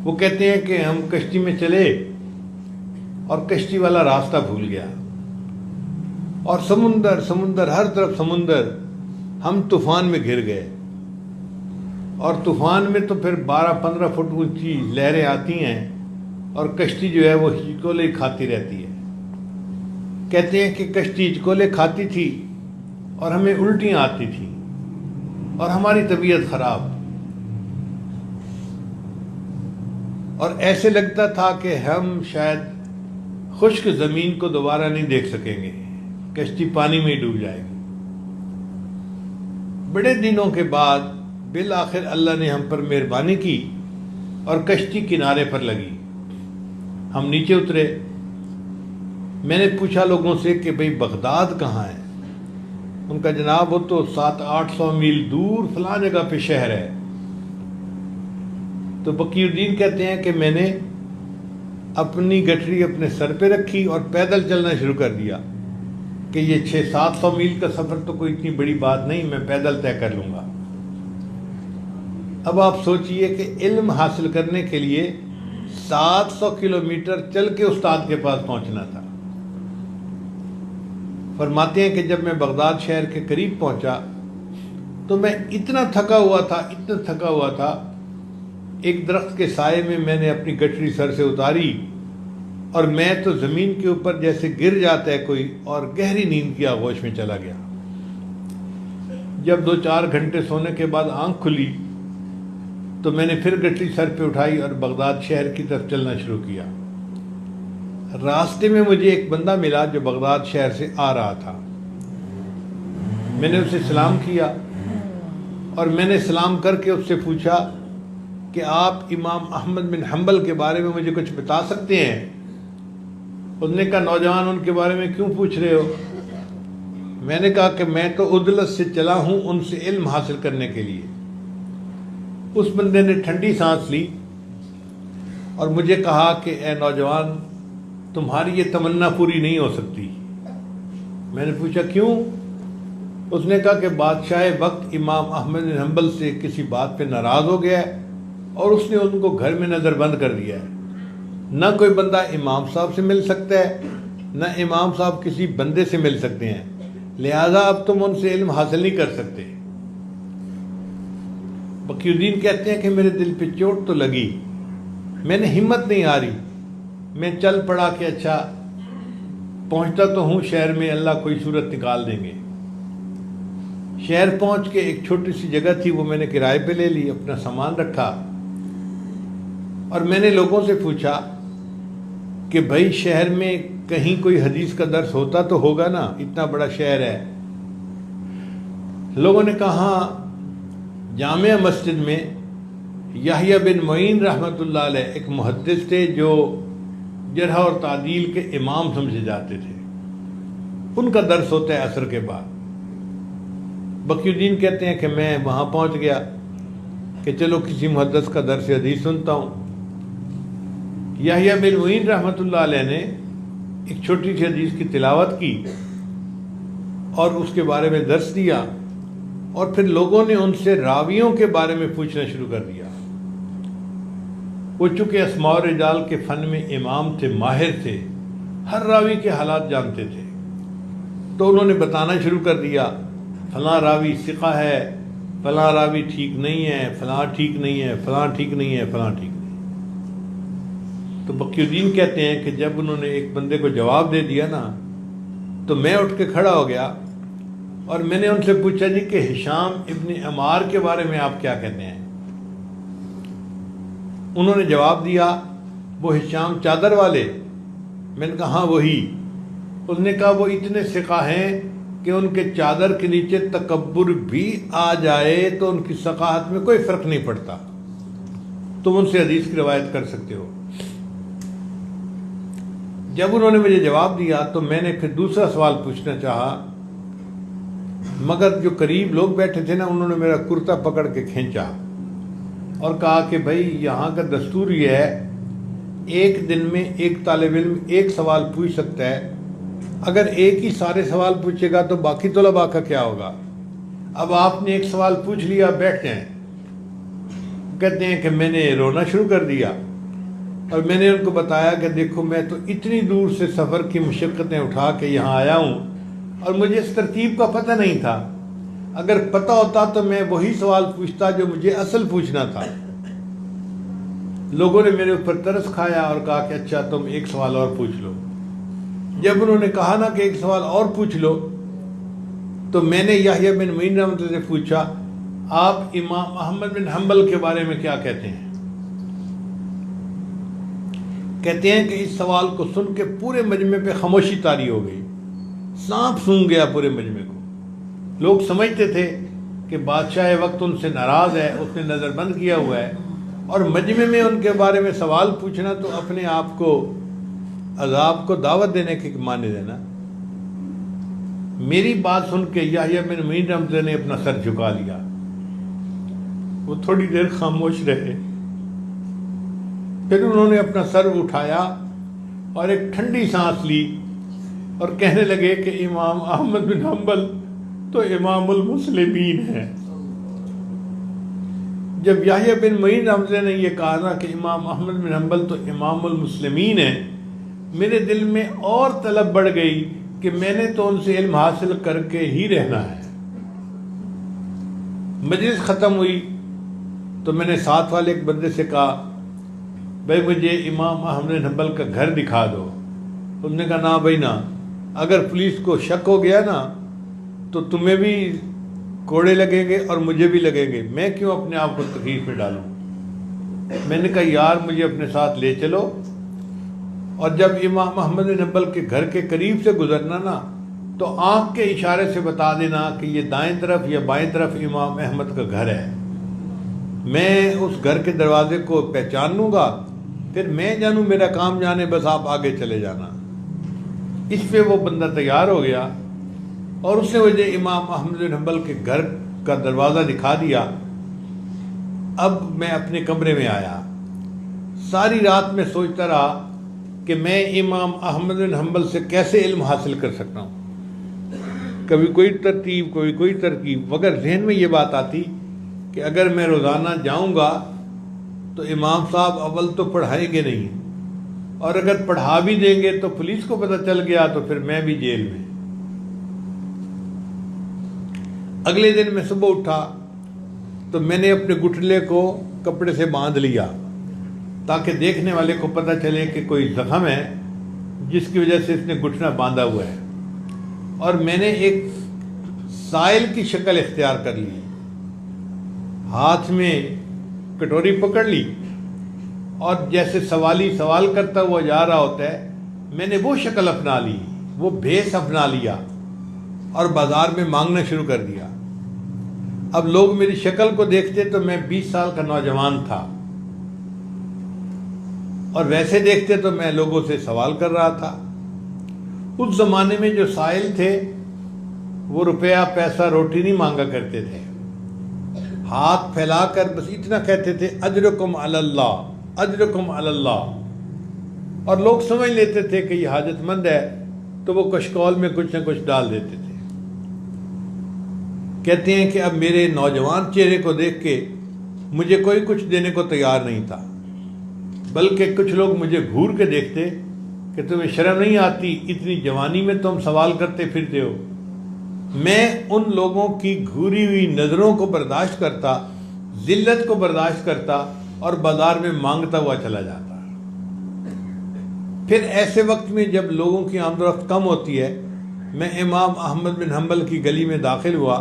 وہ کہتے ہیں کہ ہم کشتی میں چلے اور کشتی والا راستہ بھول گیا، اور سمندر سمندر ہر طرف سمندر، ہم طوفان میں گر گئے، اور طوفان میں تو پھر 12-15 فٹ اونچی لہریں آتی ہیں اور کشتی جو ہے وہ ہچکولے کھاتی رہتی ہے۔ کہتے ہیں کہ کشتی ہچکولے کھاتی تھی اور ہمیں الٹیاں آتی تھیں اور ہماری طبیعت خراب، اور ایسے لگتا تھا کہ ہم شاید خشک زمین کو دوبارہ نہیں دیکھ سکیں گے، کشتی پانی میں ہی ڈوب جائے گی۔ بڑے دنوں کے بعد بالآخر اللہ نے ہم پر مہربانی کی اور کشتی کنارے پر لگی۔ ہم نیچے اترے۔ میں نے پوچھا لوگوں سے کہ بھئی بغداد کہاں ہے؟ ان کا جناب وہ تو 700-800 میل دور فلاں جگہ پہ شہر ہے۔ تو بقی الدین کہتے ہیں کہ میں نے اپنی گٹھڑی اپنے سر پہ رکھی اور پیدل چلنا شروع کر دیا کہ یہ 600-700 میل کا سفر تو کوئی اتنی بڑی بات نہیں، میں پیدل طے کر لوں گا۔ اب آپ سوچئے کہ علم حاصل کرنے کے لیے 700 کلومیٹر چل کے استاد کے پاس پہنچنا تھا۔ فرماتے ہیں کہ جب میں بغداد شہر کے قریب پہنچا تو میں اتنا تھکا ہوا تھا، ایک درخت کے سائے میں نے اپنی گٹھڑی سر سے اتاری اور میں تو زمین کے اوپر جیسے گر جاتا ہے کوئی، اور گہری نیند کی آغوش میں چلا گیا۔ جب 2-4 گھنٹے سونے کے بعد آنکھ کھلی تو میں نے پھر گٹھڑی سر پہ اٹھائی اور بغداد شہر کی طرف چلنا شروع کیا۔ راستے میں مجھے ایک بندہ ملا جو بغداد شہر سے آ رہا تھا۔ میں نے اسے سلام کیا اور میں نے سلام کر کے اس سے پوچھا کہ آپ امام احمد بن حنبل کے بارے میں مجھے کچھ بتا سکتے ہیں؟ اس نے کہا نوجوان ان کے بارے میں کیوں پوچھ رہے ہو؟ میں نے کہا کہ میں تو عدلت سے چلا ہوں ان سے علم حاصل کرنے کے لیے۔ اس بندے نے ٹھنڈی سانس لی اور مجھے کہا کہ اے نوجوان، تمہاری یہ تمنا پوری نہیں ہو سکتی۔ میں نے پوچھا کیوں؟ اس نے کہا کہ بادشاہ وقت امام احمد بن حنبل سے کسی بات پہ ناراض ہو گیا ہے اور اس نے ان کو گھر میں نظر بند کر دیا ہے۔ نہ کوئی بندہ امام صاحب سے مل سکتا ہے، نہ امام صاحب کسی بندے سے مل سکتے ہیں، لہذا اب تم ان سے علم حاصل نہیں کر سکتے۔ بقی الدین کہتے ہیں کہ میرے دل پہ چوٹ تو لگی، میں نے ہمت نہیں آ رہی، میں چل پڑا کہ اچھا پہنچتا تو ہوں شہر میں، اللہ کوئی صورت نکال دیں گے۔ شہر پہنچ کے ایک چھوٹی سی جگہ تھی، وہ میں نے کرائے پہ لے لی، اپنا سامان رکھا اور میں نے لوگوں سے پوچھا کہ بھائی شہر میں کہیں کوئی حدیث کا درس ہوتا تو ہوگا نا، اتنا بڑا شہر ہے۔ لوگوں نے کہا ہاں، جامع مسجد میں یحییٰ بن معین رحمۃ اللہ علیہ ایک محدث تھے جو جرح اور تعدیل کے امام سمجھے جاتے تھے، ان کا درس ہوتا ہے عصر کے بعد۔ بقی الدین کہتے ہیں کہ میں وہاں پہنچ گیا کہ چلو کسی محدث کا درس حدیث سنتا ہوں۔ یحییٰ بن معین رحمۃ اللہ علیہ نے ایک چھوٹی سی حدیث کی تلاوت کی اور اس کے بارے میں درس دیا، اور پھر لوگوں نے ان سے راویوں کے بارے میں پوچھنا شروع کر دیا۔ وہ چونکہ اسماء الرجال کے فن میں امام تھے، ماہر تھے، ہر راوی کے حالات جانتے تھے، تو انہوں نے بتانا شروع کر دیا فلاں راوی ثقہ ہے، فلاں راوی ٹھیک نہیں ہے، فلاں ٹھیک نہیں ہے، فلاں ٹھیک نہیں ہے، فلاں ٹھیک نہیں ہے۔ تو بقی الدین کہتے ہیں کہ جب انہوں نے ایک بندے کو جواب دے دیا نا تو میں اٹھ کے کھڑا ہو گیا اور میں نے ان سے پوچھا جی کہ ہشام ابن عمار کے بارے میں آپ کیا کہتے ہیں؟ انہوں نے جواب دیا وہ ہشام چادر والے؟ میں نے کہا ہاں وہی۔ اس نے کہا وہ اتنے ثقہ ہیں کہ ان کے چادر کے نیچے تکبر بھی آ جائے تو ان کی ثقافت میں کوئی فرق نہیں پڑتا، تم ان سے حدیث کی روایت کر سکتے ہو۔ جب انہوں نے مجھے جواب دیا تو میں نے پھر دوسرا سوال پوچھنا چاہا، مگر جو قریب لوگ بیٹھے تھے نا، انہوں نے میرا کرتا پکڑ کے کھینچا اور کہا کہ بھائی یہاں کا دستور یہ ہے ایک دن میں ایک طالب علم ایک سوال پوچھ سکتا ہے، اگر ایک ہی سارے سوال پوچھے گا تو باقی طلباء کا کیا ہوگا؟ اب آپ نے ایک سوال پوچھ لیا، بیٹھ جائیں۔ کہتے ہیں کہ میں نے رونا شروع کر دیا اور میں نے ان کو بتایا کہ دیکھو میں تو اتنی دور سے سفر کی مشقتیں اٹھا کے یہاں آیا ہوں اور مجھے اس ترتیب کا پتہ نہیں تھا، اگر پتہ ہوتا تو میں وہی سوال پوچھتا جو مجھے اصل پوچھنا تھا۔ لوگوں نے میرے اوپر ترس کھایا اور کہا کہ اچھا تم ایک سوال اور پوچھ لو۔ جب انہوں نے کہا نا کہ ایک سوال اور پوچھ لو تو میں نے یحییٰ بن معین رحمۃ اللہ سے پوچھا آپ امام احمد بن حنبل کے بارے میں کیا کہتے ہیں؟ کہتے ہیں کہ اس سوال کو سن کے پورے مجمع پہ خاموشی طاری ہو گئی، سانپ سونگ گیا پورے مجمع کو۔ لوگ سمجھتے تھے کہ بادشاہ وقت ان سے ناراض ہے، اس نے نظر بند کیا ہوا ہے، اور مجمع میں ان کے بارے میں سوال پوچھنا تو اپنے آپ کو عذاب کو دعوت دینے کے معنی دینا۔ میری بات سن کے یحییٰ بن معین رحمۃ اللہ نے اپنا سر جھکا لیا، وہ تھوڑی دیر خاموش رہے، پھر انہوں نے اپنا سر اٹھایا اور ایک ٹھنڈی سانس لی اور کہنے لگے کہ امام احمد بن حنبل تو امام المسلمین ہے۔ جب یحییٰ بن معین رحمۃ اللہ نے یہ کہا نا کہ امام احمد بن حنبل تو امام المسلمین ہے، میرے دل میں اور طلب بڑھ گئی کہ میں نے تو ان سے علم حاصل کر کے ہی رہنا ہے۔ مجلس ختم ہوئی تو میں نے ساتھ والے ایک بندے سے کہا بھائی مجھے امام احمد بن حنبل کا گھر دکھا دو۔ اس نے کہا نا بھائی نا، اگر پولیس کو شک ہو گیا نا تو تمہیں بھی کوڑے لگیں گے اور مجھے بھی لگیں گے، میں کیوں اپنے آپ کو تکلیف میں ڈالوں؟ میں نے کہا یار مجھے اپنے ساتھ لے چلو، اور جب امام احمد بن حنبل کے گھر کے قریب سے گزرنا نا تو آنکھ کے اشارے سے بتا دینا کہ یہ دائیں طرف یا بائیں طرف امام احمد کا گھر ہے۔ میں اس گھر کے دروازے کو پہچان لوں گا، پھر میں جانوں میرا کام جانے، بس آپ آگے چلے جانا۔ اس پہ وہ بندہ تیار ہو گیا اور اس نے مجھے امام احمد بن حنبل کے گھر کا دروازہ دکھا دیا۔ اب میں اپنے کمرے میں آیا، ساری رات میں سوچتا رہا کہ میں امام احمد بن حنبل سے کیسے علم حاصل کر سکتا ہوں۔ کبھی کوئی ترتیب، کبھی کوئی ترکیب، مگر ذہن میں یہ بات آتی کہ اگر میں روزانہ جاؤں گا تو امام صاحب اول تو پڑھائیں گے نہیں، اور اگر پڑھا بھی دیں گے تو پولیس کو پتہ چل گیا تو پھر میں بھی جیل میں۔ اگلے دن میں صبح اٹھا تو میں نے اپنے گھٹنے کو کپڑے سے باندھ لیا تاکہ دیکھنے والے کو پتہ چلے کہ کوئی زخم ہے جس کی وجہ سے اس نے گھٹنا باندھا ہوا ہے، اور میں نے ایک سائل کی شکل اختیار کر لی، ہاتھ میں کٹوری پکڑ لی اور جیسے سوالی سوال کرتا ہوا جا رہا ہوتا ہے میں نے وہ شکل اپنا لی، وہ بھیس اپنا لیا اور بازار میں مانگنا شروع کر دیا۔ اب لوگ میری شکل کو دیکھتے تو میں 20 سال کا نوجوان تھا، اور ویسے دیکھتے تو میں لوگوں سے سوال کر رہا تھا۔ اس زمانے میں جو سائل تھے وہ روپیہ پیسہ روٹی نہیں مانگا کرتے تھے، ہاتھ پھیلا کر بس اتنا کہتے تھے اجرکم علی اللہ، اجرکم علی اللہ، اور لوگ سمجھ لیتے تھے کہ یہ حاجت مند ہے تو وہ کشکول میں کچھ نہ کچھ ڈال دیتے تھے۔ کہتے ہیں کہ اب میرے نوجوان چہرے کو دیکھ کے مجھے کوئی کچھ دینے کو تیار نہیں تھا، بلکہ کچھ لوگ مجھے گھور کے دیکھتے کہ تمہیں شرم نہیں آتی، اتنی جوانی میں تم سوال کرتے پھرتے ہو۔ میں ان لوگوں کی گھوری ہوئی نظروں کو برداشت کرتا، ذلت کو برداشت کرتا اور بازار میں مانگتا ہوا چلا جاتا۔ پھر ایسے وقت میں جب لوگوں کی آمد و رفت کم ہوتی ہے، میں امام احمد بن حنبل کی گلی میں داخل ہوا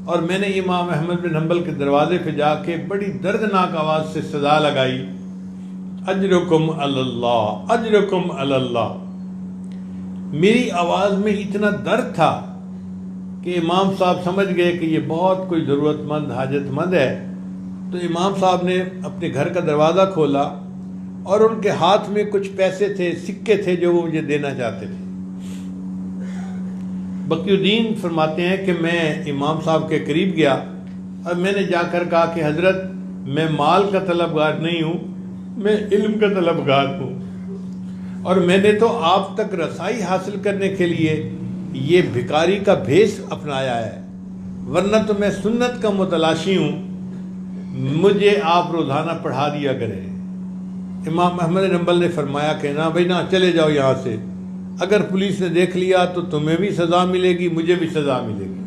اور میں نے امام احمد بن حنبل کے دروازے پہ جا کے بڑی دردناک آواز سے صدا لگائی اجرکم علی اللہ، اجرکم علی اللہ۔ میری آواز میں اتنا درد تھا کہ امام صاحب سمجھ گئے کہ یہ بہت کوئی ضرورت مند حاجت مند ہے، تو امام صاحب نے اپنے گھر کا دروازہ کھولا اور ان کے ہاتھ میں کچھ پیسے تھے، سکے تھے جو وہ مجھے دینا چاہتے تھے۔ بقی الدین فرماتے ہیں کہ میں امام صاحب کے قریب گیا اور میں نے جا کر کہا کہ حضرت میں مال کا طلبگار نہیں ہوں، میں علم کا طلبگار ہوں، اور میں نے تو آپ تک رسائی حاصل کرنے کے لیے یہ بھکاری کا بھیس اپنایا ہے، ورنہ تو میں سنت کا متلاشی ہوں، مجھے آپ روزانہ پڑھا دیا کریں۔ امام احمد بن حنبل نے فرمایا کہ نہ بھائی نہ، چلے جاؤ یہاں سے، اگر پولیس نے دیکھ لیا تو تمہیں بھی سزا ملے گی، مجھے بھی سزا ملے گی۔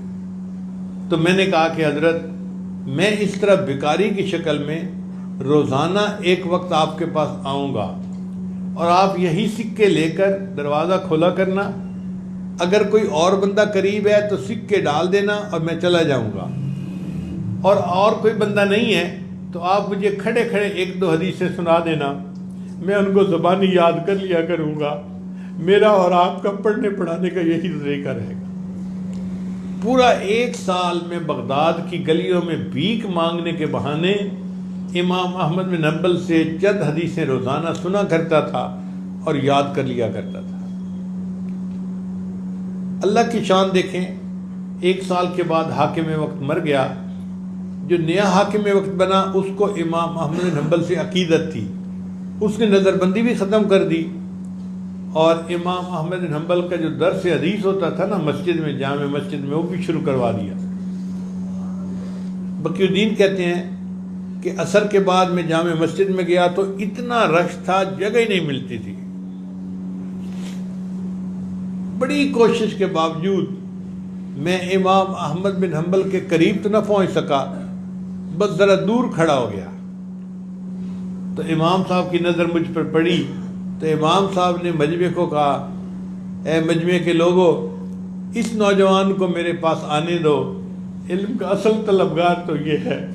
تو میں نے کہا کہ حضرت میں اس طرح بھکاری کی شکل میں روزانہ ایک وقت آپ کے پاس آؤں گا اور آپ یہی سکے لے کر دروازہ کھولا کرنا، اگر کوئی اور بندہ قریب ہے تو سکے ڈال دینا اور میں چلا جاؤں گا، اور کوئی بندہ نہیں ہے تو آپ مجھے کھڑے کھڑے ایک دو حدیثیں سنا دینا، میں ان کو زبانی یاد کر لیا کروں گا، میرا اور آپ کا پڑھنے پڑھانے کا یہی طریقہ رہے گا۔ پورا 1 سال میں بغداد کی گلیوں میں بھیک مانگنے کے بہانے امام احمد بن حنبل سے چند حدیثیں روزانہ سنا کرتا تھا اور یاد کر لیا کرتا تھا۔ اللہ کی شان دیکھیں، 1 سال کے بعد حاکم وقت مر گیا، جو نیا حاکم وقت بنا اس کو امام احمد بن حنبل سے عقیدت تھی، اس نے نظر بندی بھی ختم کر دی، اور امام احمد بن حنبل کا جو درس حدیث ہوتا تھا نا مسجد میں، جامع مسجد میں، وہ بھی شروع کروا دیا۔ بقی الدین کہتے ہیں کہ عصر کے بعد میں جامع مسجد میں گیا تو اتنا رش تھا، جگہ ہی نہیں ملتی تھی۔ بڑی کوشش کے باوجود میں امام احمد بن حنبل کے قریب تو نہ پہنچ سکا، بس ذرا دور کھڑا ہو گیا۔ تو امام صاحب کی نظر مجھ پر پڑی تو امام صاحب نے مجمع کو کہا، اے مجمع کے لوگوں، اس نوجوان کو میرے پاس آنے دو، علم کا اصل طلبگار تو یہ ہے۔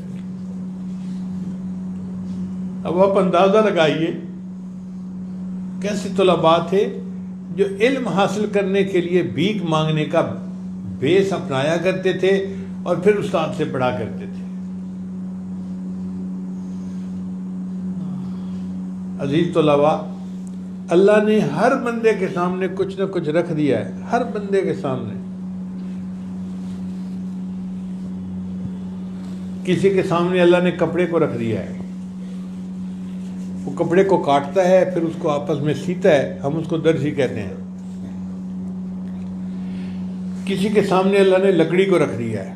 اب آپ اندازہ لگائیے کیسے طلباء تھے جو علم حاصل کرنے کے لیے بھیک مانگنے کا بیس اپنایا کرتے تھے اور پھر استاد سے پڑھا کرتے تھے۔ عزیز طلباء، اللہ نے ہر بندے کے سامنے کچھ نہ کچھ رکھ دیا ہے، ہر بندے کے سامنے۔ کسی کے سامنے اللہ نے کپڑے کو رکھ دیا ہے، وہ کپڑے کو کاٹتا ہے پھر اس کو آپس میں سیتا ہے، ہم اس کو درزی کہتے ہیں۔ کسی کے سامنے اللہ نے لکڑی کو رکھ دیا ہے،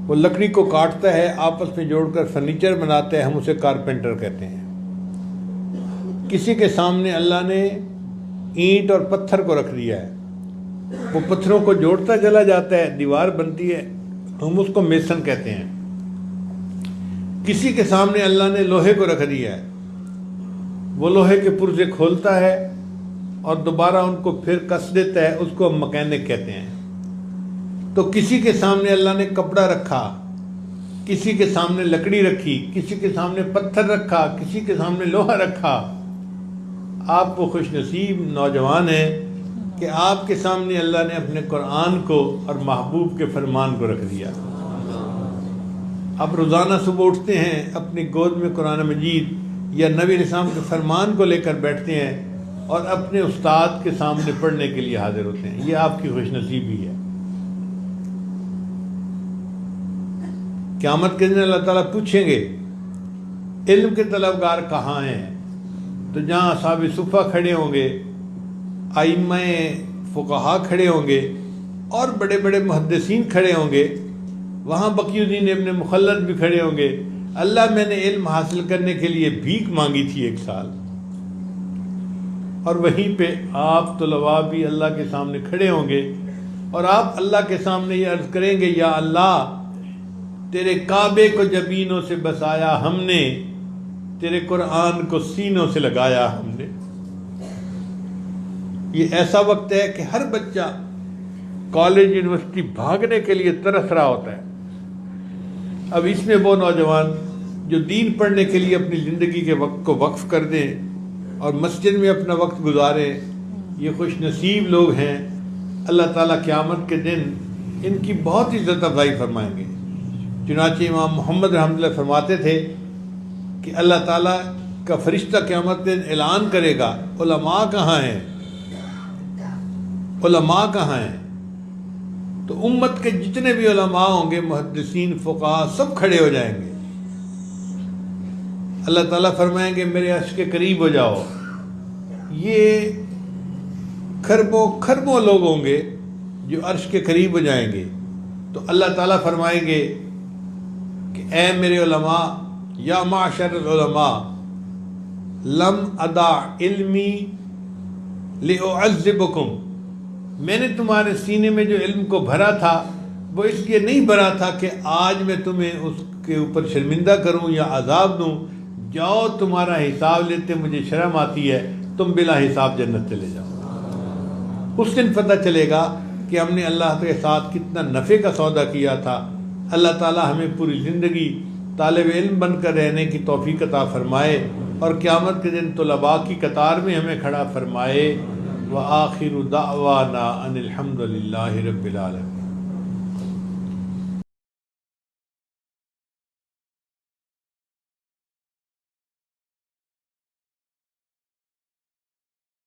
وہ لکڑی کو کاٹتا ہے، آپس میں جوڑ کر فرنیچر بناتا ہے، ہم اسے کارپینٹر کہتے ہیں۔ کسی کے سامنے اللہ نے اینٹ اور پتھر کو رکھ دیا ہے، وہ پتھروں کو جوڑتا چلا جاتا ہے، دیوار بنتی ہے، ہم اس کو میسن کہتے ہیں۔ کسی کے سامنے اللہ نے لوہے کو رکھ دیا ہے، وہ لوہے کے پرزے کھولتا ہے اور دوبارہ ان کو پھر کس دیتا ہے، اس کو ہم مکینک کہتے ہیں۔ تو کسی کے سامنے اللہ نے کپڑا رکھا، کسی کے سامنے لکڑی رکھی، کسی کے سامنے پتھر رکھا، کسی کے سامنے لوہا رکھا۔ آپ وہ خوش نصیب نوجوان ہیں کہ آپ کے سامنے اللہ نے اپنے قرآن کو اور محبوب کے فرمان کو رکھ دیا۔ آپ روزانہ صبح اٹھتے ہیں، اپنی گود میں قرآن مجید یا نبی علیہ السلام کے فرمان کو لے کر بیٹھتے ہیں اور اپنے استاد کے سامنے پڑھنے کے لیے حاضر ہوتے ہیں۔ یہ آپ کی خوش نصیبی ہے۔ قیامت کے دن اللہ تعالیٰ پوچھیں گے علم کے طلبگار کہاں ہیں؟ تو جہاں اصحاب صفہ کھڑے ہوں گے، ائمہ فقہا کھڑے ہوں گے اور بڑے بڑے محدثین کھڑے ہوں گے، وہاں بقی الدین ابن مخلد بھی کھڑے ہوں گے۔ اللہ میں نے علم حاصل کرنے کے لیے بھیک مانگی تھی 1 سال، اور وہیں پہ آپ طلباء بھی اللہ کے سامنے کھڑے ہوں گے اور آپ اللہ کے سامنے یہ عرض کریں گے، یا اللہ تیرے کعبے کو جبینوں سے بسایا ہم نے، تیرے قرآن کو سینوں سے لگایا ہم نے۔ یہ ایسا وقت ہے کہ ہر بچہ کالج یونیورسٹی بھاگنے کے لیے ترس رہا ہوتا ہے۔ اب اس میں وہ نوجوان جو دین پڑھنے کے لیے اپنی زندگی کے وقت کو وقف کر دیں اور مسجد میں اپنا وقت گزاریں، یہ خوش نصیب لوگ ہیں۔ اللہ تعالیٰ قیامت کے دن ان کی بہت عزت افزائی فرمائیں گے۔ چنانچہ امام محمد رحمۃ اللہ فرماتے تھے کہ اللہ تعالیٰ کا فرشتہ قیامت کے دن اعلان کرے گا، علماء کہاں ہیں؟ علماء کہاں ہیں؟ تو امت کے جتنے بھی علماء ہوں گے، محدثین، فقہاء، سب کھڑے ہو جائیں گے۔ اللہ تعالیٰ فرمائیں گے میرے عرش کے قریب ہو جاؤ۔ یہ کھربوں کھربوں لوگ ہوں گے جو عرش کے قریب ہو جائیں گے، تو اللہ تعالیٰ فرمائیں گے کہ اے میرے علماء، یا معشر العلماء لم ادا علمی لأعذبکم، میں نے تمہارے سینے میں جو علم کو بھرا تھا وہ اس لیے نہیں بھرا تھا کہ آج میں تمہیں اس کے اوپر شرمندہ کروں یا عذاب دوں۔ جاؤ تمہارا حساب لیتے، مجھے شرم آتی ہے، تم بلا حساب جنت چلے جاؤ۔ اس دن پتہ چلے گا کہ ہم نے اللہ کے ساتھ کتنا نفع کا سودا کیا تھا۔ اللہ تعالیٰ ہمیں پوری زندگی طالب علم بن کر رہنے کی توفیق عطا فرمائے اور قیامت کے دن طلباء کی قطار میں ہمیں کھڑا فرمائے۔ وآخر دعوانا ان الحمد للہ رب العالمین۔